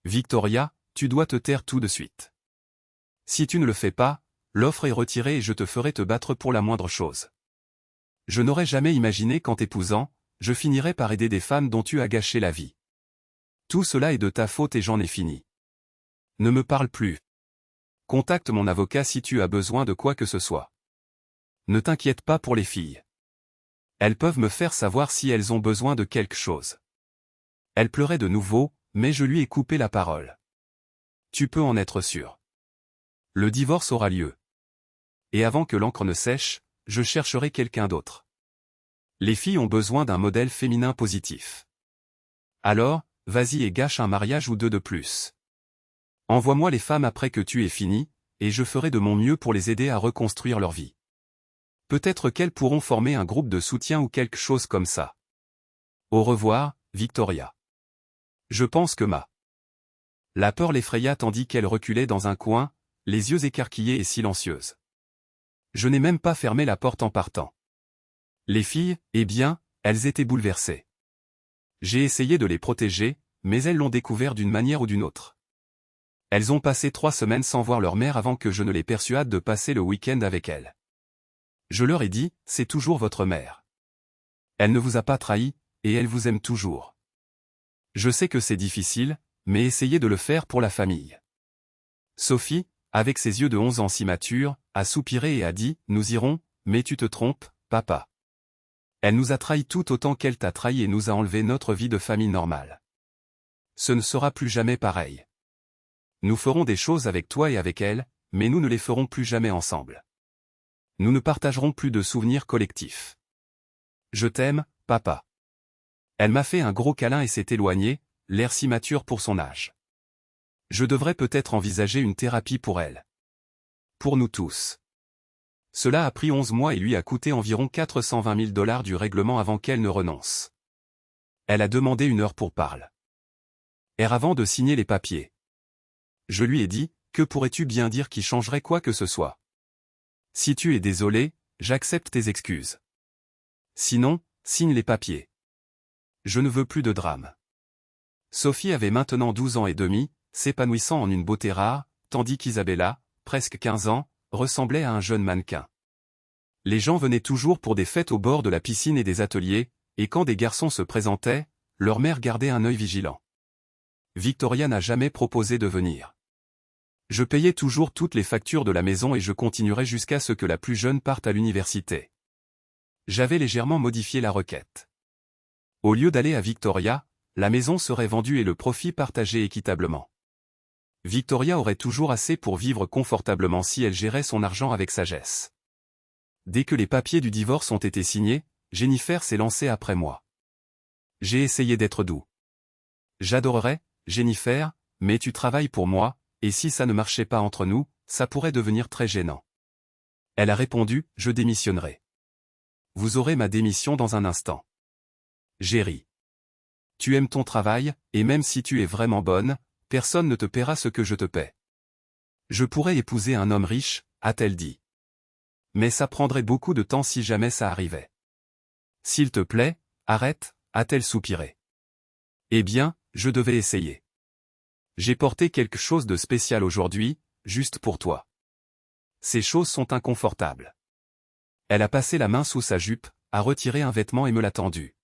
Speaker 1: Victoria, tu dois te taire tout de suite. Si tu ne le fais pas, l'offre est retirée et je te ferai te battre pour la moindre chose. Je n'aurais jamais imaginé qu'en t'épousant, je finirais par aider des femmes dont tu as gâché la vie. Tout cela est de ta faute et j'en ai fini. Ne me parle plus. Contacte mon avocat si tu as besoin de quoi que ce soit. Ne t'inquiète pas pour les filles. Elles peuvent me faire savoir si elles ont besoin de quelque chose. Elle pleurait de nouveau, mais je lui ai coupé la parole. Tu peux en être sûr. Le divorce aura lieu. Et avant que l'encre ne sèche, je chercherai quelqu'un d'autre. Les filles ont besoin d'un modèle féminin positif. Alors, vas-y et gâche un mariage ou deux de plus. Envoie-moi les femmes après que tu aies fini, et je ferai de mon mieux pour les aider à reconstruire leur vie. Peut-être qu'elles pourront former un groupe de soutien ou quelque chose comme ça. Au revoir, Victoria. Je pense que la peur l'effraya tandis qu'elle reculait dans un coin, les yeux écarquillés et silencieuse. Je n'ai même pas fermé la porte en partant. Les filles, eh bien, elles étaient bouleversées. J'ai essayé de les protéger, mais elles l'ont découvert d'une manière ou d'une autre. Elles ont passé 3 semaines sans voir leur mère avant que je ne les persuade de passer le week-end avec elles. Je leur ai dit, c'est toujours votre mère. Elle ne vous a pas trahi, et elle vous aime toujours. Je sais que c'est difficile, mais essayez de le faire pour la famille. Sophie, avec ses yeux de 11 ans si matures, a soupiré et a dit, nous irons, mais tu te trompes, papa. Elle nous a trahis tout autant qu'elle t'a trahi et nous a enlevé notre vie de famille normale. Ce ne sera plus jamais pareil. Nous ferons des choses avec toi et avec elle, mais nous ne les ferons plus jamais ensemble. Nous ne partagerons plus de souvenirs collectifs. Je t'aime, papa. Elle m'a fait un gros câlin et s'est éloignée, l'air si mature pour son âge. Je devrais peut-être envisager une thérapie pour elle. Pour nous tous. Cela a pris 11 mois et lui a coûté environ 420 000 $ du règlement avant qu'elle ne renonce. Elle a demandé 1 heure pour parler. Avant de signer les papiers. Je lui ai dit, que pourrais-tu bien dire qui changerait quoi que ce soit? Si tu es désolé, j'accepte tes excuses. Sinon, signe les papiers. Je ne veux plus de drame. Sophie avait maintenant 12 ans et demi, s'épanouissant en une beauté rare, tandis qu'Isabella, presque 15 ans, ressemblait à un jeune mannequin. Les gens venaient toujours pour des fêtes au bord de la piscine et des ateliers, et quand des garçons se présentaient, leur mère gardait un œil vigilant. Victoria n'a jamais proposé de venir. Je payais toujours toutes les factures de la maison et je continuerai jusqu'à ce que la plus jeune parte à l'université. J'avais légèrement modifié la requête. Au lieu d'aller à Victoria, la maison serait vendue et le profit partagé équitablement. Victoria aurait toujours assez pour vivre confortablement si elle gérait son argent avec sagesse. Dès que les papiers du divorce ont été signés, Jennifer s'est lancée après moi. J'ai essayé d'être doux. J'adorerais, Jennifer, mais tu travailles pour moi, et si ça ne marchait pas entre nous, ça pourrait devenir très gênant. Elle a répondu, je démissionnerai. Vous aurez ma démission dans un instant. J'ai ri. Tu aimes ton travail, et même si tu es vraiment bonne, personne ne te paiera ce que je te paie. Je pourrais épouser un homme riche, a-t-elle dit. Mais ça prendrait beaucoup de temps si jamais ça arrivait. S'il te plaît, arrête, a-t-elle soupiré. Eh bien, je devais essayer. J'ai porté quelque chose de spécial aujourd'hui, juste pour toi. Ces choses sont inconfortables. Elle a passé la main sous sa jupe, a retiré un vêtement et me l'a tendu.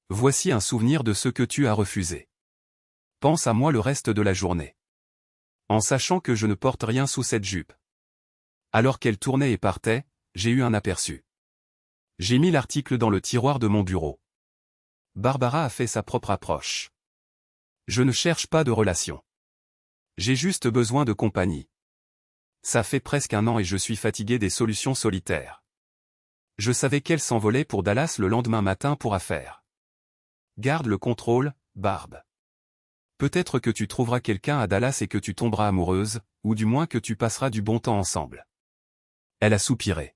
Speaker 1: Voici un souvenir de ce que tu as refusé. Pense à moi le reste de la journée. En sachant que je ne porte rien sous cette jupe. Alors qu'elle tournait et partait, j'ai eu un aperçu. J'ai mis l'article dans le tiroir de mon bureau. Barbara a fait sa propre approche. Je ne cherche pas de relation. J'ai juste besoin de compagnie. Ça fait presque un an et je suis fatigué des solutions solitaires. Je savais qu'elle s'envolait pour Dallas le lendemain matin pour affaires. Garde le contrôle, Barb. Peut-être que tu trouveras quelqu'un à Dallas et que tu tomberas amoureuse, ou du moins que tu passeras du bon temps ensemble. Elle a soupiré.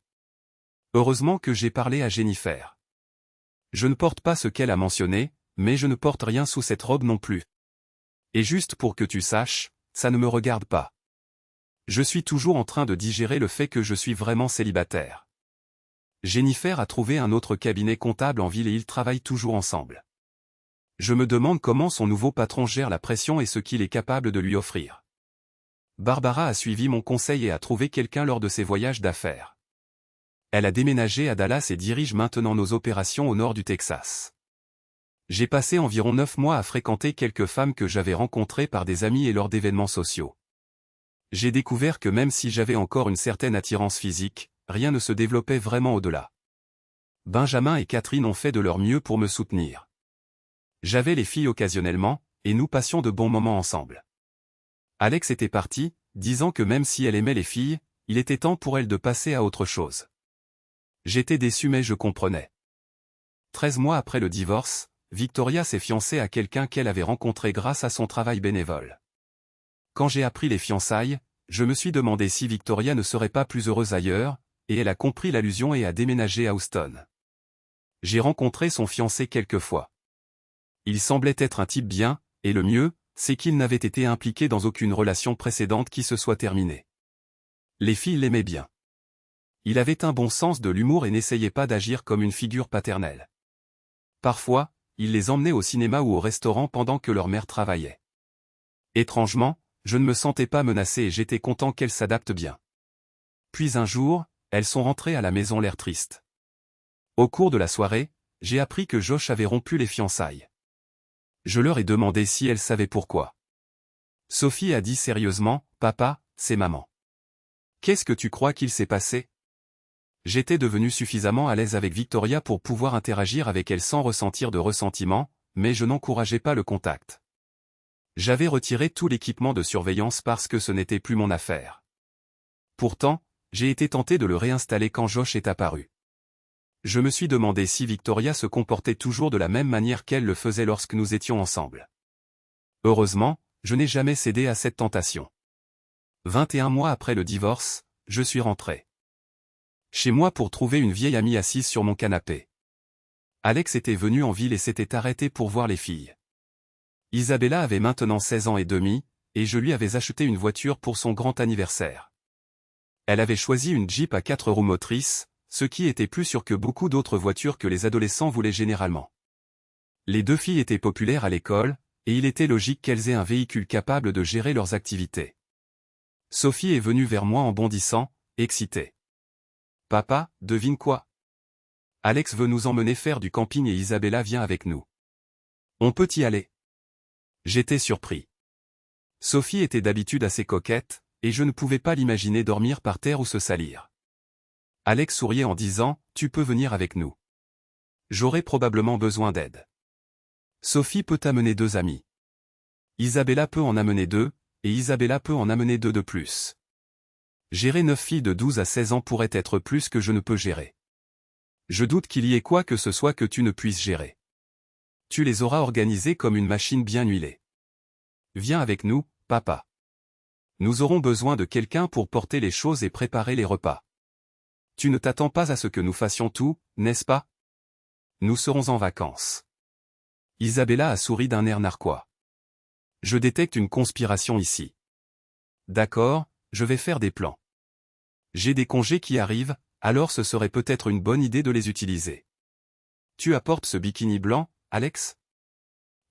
Speaker 1: Heureusement que j'ai parlé à Jennifer. Je ne porte pas ce qu'elle a mentionné, mais je ne porte rien sous cette robe non plus. Et juste pour que tu saches, ça ne me regarde pas. Je suis toujours en train de digérer le fait que je suis vraiment célibataire. Jennifer a trouvé un autre cabinet comptable en ville et ils travaillent toujours ensemble. Je me demande comment son nouveau patron gère la pression et ce qu'il est capable de lui offrir. Barbara a suivi mon conseil et a trouvé quelqu'un lors de ses voyages d'affaires. Elle a déménagé à Dallas et dirige maintenant nos opérations au nord du Texas. J'ai passé environ 9 mois à fréquenter quelques femmes que j'avais rencontrées par des amis et lors d'événements sociaux. J'ai découvert que même si j'avais encore une certaine attirance physique, rien ne se développait vraiment au-delà. Benjamin et Catherine ont fait de leur mieux pour me soutenir. J'avais les filles occasionnellement, et nous passions de bons moments ensemble. Alex était parti, disant que même si elle aimait les filles, il était temps pour elle de passer à autre chose. J'étais déçu mais je comprenais. 13 mois après le divorce, Victoria s'est fiancée à quelqu'un qu'elle avait rencontré grâce à son travail bénévole. Quand j'ai appris les fiançailles, je me suis demandé si Victoria ne serait pas plus heureuse ailleurs, et elle a compris l'allusion et a déménagé à Houston. J'ai rencontré son fiancé quelques fois. Il semblait être un type bien, et le mieux, c'est qu'il n'avait été impliqué dans aucune relation précédente qui se soit terminée. Les filles l'aimaient bien. Il avait un bon sens de l'humour et n'essayait pas d'agir comme une figure paternelle. Parfois, il les emmenait au cinéma ou au restaurant pendant que leur mère travaillait. Étrangement, je ne me sentais pas menacé et j'étais content qu'elles s'adaptent bien. Puis un jour, elles sont rentrées à la maison l'air triste. Au cours de la soirée, j'ai appris que Josh avait rompu les fiançailles. Je leur ai demandé si elles savaient pourquoi. Sophie a dit sérieusement, « Papa, c'est maman. » Qu'est-ce que tu crois qu'il s'est passé? J'étais devenu suffisamment à l'aise avec Victoria pour pouvoir interagir avec elle sans ressentir de ressentiment, mais je n'encourageais pas le contact. J'avais retiré tout l'équipement de surveillance parce que ce n'était plus mon affaire. Pourtant, j'ai été tenté de le réinstaller quand Josh est apparu. Je me suis demandé si Victoria se comportait toujours de la même manière qu'elle le faisait lorsque nous étions ensemble. Heureusement, je n'ai jamais cédé à cette tentation. 21 mois après le divorce, je suis rentré chez moi pour trouver une vieille amie assise sur mon canapé. Alex était venu en ville et s'était arrêté pour voir les filles. Isabella avait maintenant 16 ans et demi, et je lui avais acheté une voiture pour son grand anniversaire. Elle avait choisi une Jeep à 4 roues motrices, ce qui était plus sûr que beaucoup d'autres voitures que les adolescents voulaient généralement. Les deux filles étaient populaires à l'école, et il était logique qu'elles aient un véhicule capable de gérer leurs activités. Sophie est venue vers moi en bondissant, excitée. « Papa, devine quoi? Alex veut nous emmener faire du camping et Isabella vient avec nous. On peut y aller. » J'étais surpris. Sophie était d'habitude assez coquette, et je ne pouvais pas l'imaginer dormir par terre ou se salir. Alex souriait en disant « Tu peux venir avec nous. J'aurai probablement besoin d'aide. Sophie peut amener 2 amis. Isabella peut en amener 2, et Isabella peut en amener 2 de plus. Gérer 9 filles de 12 à 16 ans pourrait être plus que je ne peux gérer. Je doute qu'il y ait quoi que ce soit que tu ne puisses gérer. Tu les auras organisées comme une machine bien huilée. Viens avec nous, papa. Nous aurons besoin de quelqu'un pour porter les choses et préparer les repas. Tu ne t'attends pas à ce que nous fassions tout, n'est-ce pas? Nous serons en vacances. Isabella a souri d'un air narquois. Je détecte une conspiration ici. D'accord, je vais faire des plans. J'ai des congés qui arrivent, alors ce serait peut-être une bonne idée de les utiliser. Tu apportes ce bikini blanc, Alex?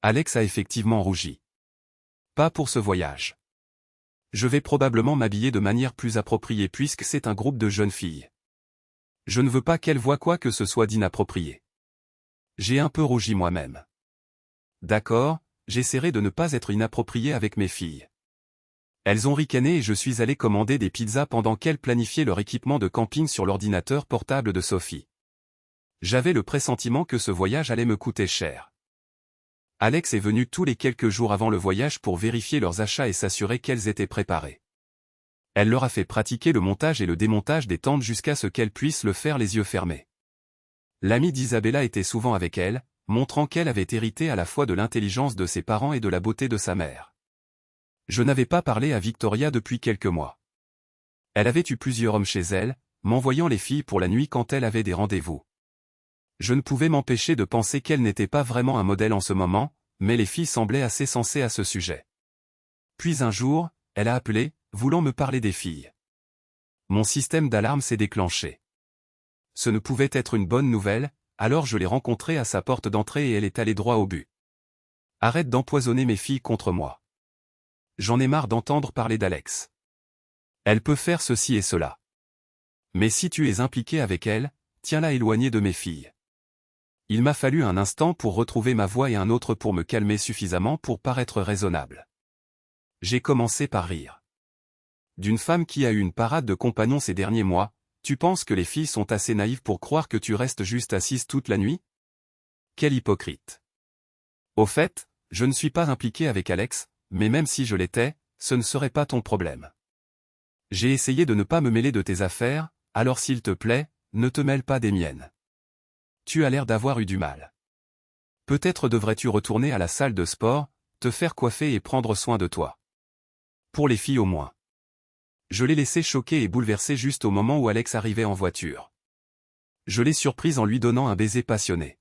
Speaker 1: Alex a effectivement rougi. Pas pour ce voyage. Je vais probablement m'habiller de manière plus appropriée puisque c'est un groupe de jeunes filles. Je ne veux pas qu'elles voient quoi que ce soit d'inapproprié. J'ai un peu rougi moi-même. D'accord, j'essaierai de ne pas être inapproprié avec mes filles. Elles ont ricané et je suis allé commander des pizzas pendant qu'elles planifiaient leur équipement de camping sur l'ordinateur portable de Sophie. J'avais le pressentiment que ce voyage allait me coûter cher. Alex est venu tous les quelques jours avant le voyage pour vérifier leurs achats et s'assurer qu'elles étaient préparées. Elle leur a fait pratiquer le montage et le démontage des tentes jusqu'à ce qu'elles puissent le faire les yeux fermés. L'amie d'Isabella était souvent avec elle, montrant qu'elle avait hérité à la fois de l'intelligence de ses parents et de la beauté de sa mère. Je n'avais pas parlé à Victoria depuis quelques mois. Elle avait eu plusieurs hommes chez elle, m'envoyant les filles pour la nuit quand elle avait des rendez-vous. Je ne pouvais m'empêcher de penser qu'elle n'était pas vraiment un modèle en ce moment, mais les filles semblaient assez sensées à ce sujet. Puis un jour, elle a appelé, voulant me parler des filles. Mon système d'alarme s'est déclenché. Ce ne pouvait être une bonne nouvelle, alors je l'ai rencontrée à sa porte d'entrée et elle est allée droit au but. Arrête d'empoisonner mes filles contre moi. J'en ai marre d'entendre parler d'Alex. Elle peut faire ceci et cela. Mais si tu es impliqué avec elle, tiens-la éloignée de mes filles. Il m'a fallu un instant pour retrouver ma voix et un autre pour me calmer suffisamment pour paraître raisonnable. J'ai commencé par rire. D'une femme qui a eu une parade de compagnons ces derniers mois, tu penses que les filles sont assez naïves pour croire que tu restes juste assise toute la nuit? Quel hypocrite. Au fait, je ne suis pas impliqué avec Alex, mais même si je l'étais, ce ne serait pas ton problème. J'ai essayé de ne pas me mêler de tes affaires, alors s'il te plaît, ne te mêle pas des miennes. Tu as l'air d'avoir eu du mal. Peut-être devrais-tu retourner à la salle de sport, te faire coiffer et prendre soin de toi. Pour les filles au moins. Je l'ai laissée choquée et bouleversée juste au moment où Alex arrivait en voiture. Je l'ai surprise en lui donnant un baiser passionné.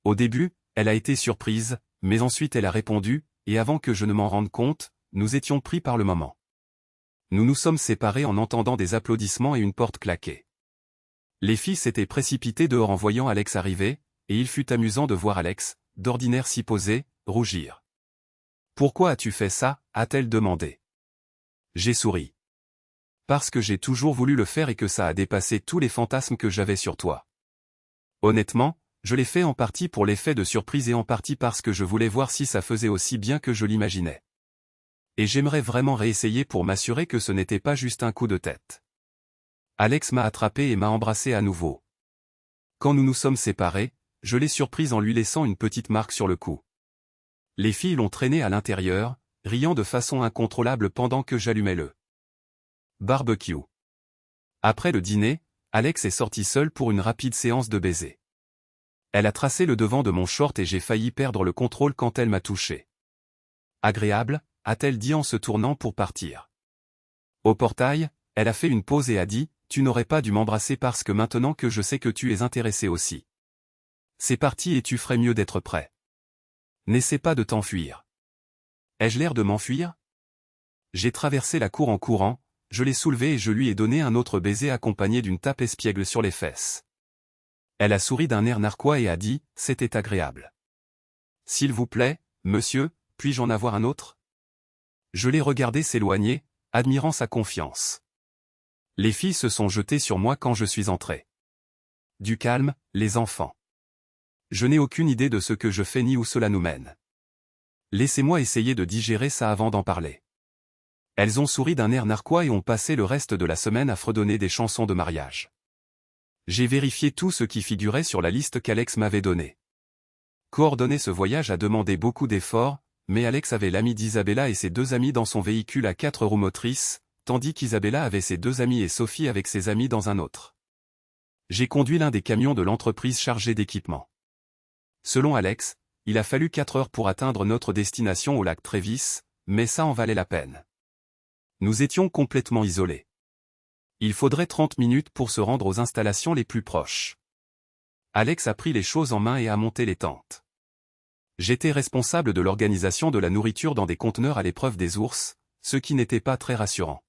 Speaker 1: Au début, elle a été surprise, mais ensuite elle a répondu, et avant que je ne m'en rende compte, nous étions pris par le moment. Nous nous sommes séparés en entendant des applaudissements et une porte claquer. Les filles s'étaient précipitées dehors en voyant Alex arriver, et il fut amusant de voir Alex, d'ordinaire si posé, rougir. « Pourquoi as-tu fait ça ?» a-t-elle demandé. J'ai souri. Parce que j'ai toujours voulu le faire et que ça a dépassé tous les fantasmes que j'avais sur toi. Honnêtement, je l'ai fait en partie pour l'effet de surprise et en partie parce que je voulais voir si ça faisait aussi bien que je l'imaginais. Et j'aimerais vraiment réessayer pour m'assurer que ce n'était pas juste un coup de tête. Alex m'a attrapé et m'a embrassé à nouveau. Quand nous nous sommes séparés, je l'ai surprise en lui laissant une petite marque sur le cou. Les filles l'ont traîné à l'intérieur, riant de façon incontrôlable pendant que j'allumais le barbecue. Après le dîner, Alex est sorti seul pour une rapide séance de baisers. Elle a tracé le devant de mon short et j'ai failli perdre le contrôle quand elle m'a touché. Agréable, a-t-elle dit en se tournant pour partir. Au portail, elle a fait une pause et a dit, tu n'aurais pas dû m'embrasser parce que maintenant que je sais que tu es intéressé aussi. C'est parti et tu ferais mieux d'être prêt. N'essaie pas de t'enfuir. Ai-je l'air de m'enfuir? J'ai traversé la cour en courant, je l'ai soulevée et je lui ai donné un autre baiser accompagné d'une tape espiègle sur les fesses. Elle a souri d'un air narquois et a dit, c'était agréable. S'il vous plaît, monsieur, puis-je en avoir un autre? Je l'ai regardé s'éloigner, admirant sa confiance. Les filles se sont jetées sur moi quand je suis entré. Du calme, les enfants. Je n'ai aucune idée de ce que je fais ni où cela nous mène. Laissez-moi essayer de digérer ça avant d'en parler. Elles ont souri d'un air narquois et ont passé le reste de la semaine à fredonner des chansons de mariage. J'ai vérifié tout ce qui figurait sur la liste qu'Alex m'avait donnée. Coordonner ce voyage a demandé beaucoup d'efforts, mais Alex avait l'ami d'Isabella et ses 2 amis dans son véhicule à 4 roues motrices, tandis qu'Isabella avait ses 2 amis et Sophie avec ses amis dans un autre. J'ai conduit l'un des camions de l'entreprise chargé d'équipement. Selon Alex, il a fallu 4 heures pour atteindre notre destination au lac Trévis, mais ça en valait la peine. Nous étions complètement isolés. Il faudrait 30 minutes pour se rendre aux installations les plus proches. Alex a pris les choses en main et a monté les tentes. J'étais responsable de l'organisation de la nourriture dans des conteneurs à l'épreuve des ours, ce qui n'était pas très rassurant.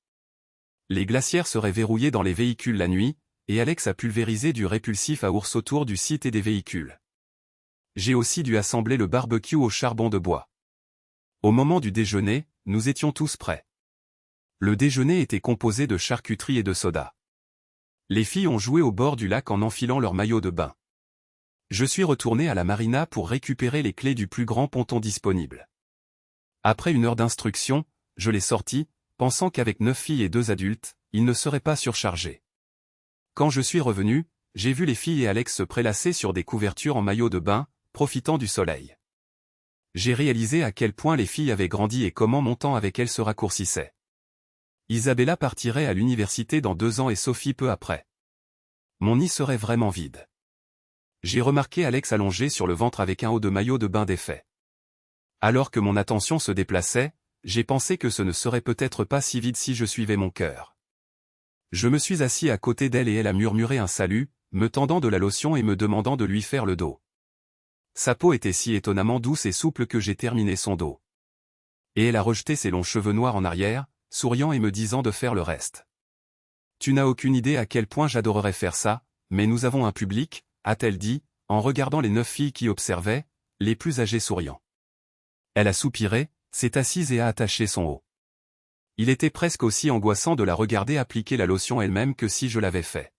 Speaker 1: Les glacières seraient verrouillées dans les véhicules la nuit, et Alex a pulvérisé du répulsif à ours autour du site et des véhicules. J'ai aussi dû assembler le barbecue au charbon de bois. Au moment du déjeuner, nous étions tous prêts. Le déjeuner était composé de charcuterie et de soda. Les filles ont joué au bord du lac en enfilant leur maillot de bain. Je suis retourné à la marina pour récupérer les clés du plus grand ponton disponible. Après 1 heure d'instruction, je l'ai sorti, pensant qu'avec 9 filles et 2 adultes, il ne serait pas surchargé. Quand je suis revenu, j'ai vu les filles et Alex se prélasser sur des couvertures en maillot de bain, profitant du soleil. J'ai réalisé à quel point les filles avaient grandi et comment mon temps avec elles se raccourcissait. Isabella partirait à l'université dans 2 ans et Sophie peu après. Mon nid serait vraiment vide. J'ai remarqué Alex allongé sur le ventre avec un haut de maillot de bain défait. Alors que mon attention se déplaçait, j'ai pensé que ce ne serait peut-être pas si vide si je suivais mon cœur. Je me suis assis à côté d'elle et elle a murmuré un salut, me tendant de la lotion et me demandant de lui faire le dos. Sa peau était si étonnamment douce et souple que j'ai terminé son dos. Et elle a rejeté ses longs cheveux noirs en arrière, souriant et me disant de faire le reste. Tu n'as aucune idée à quel point j'adorerais faire ça, mais nous avons un public, a-t-elle dit, en regardant les 9 filles qui observaient, les plus âgées souriant. Elle a soupiré, s'est assise et a attaché son haut. Il était presque aussi angoissant de la regarder appliquer la lotion elle-même que si je l'avais fait.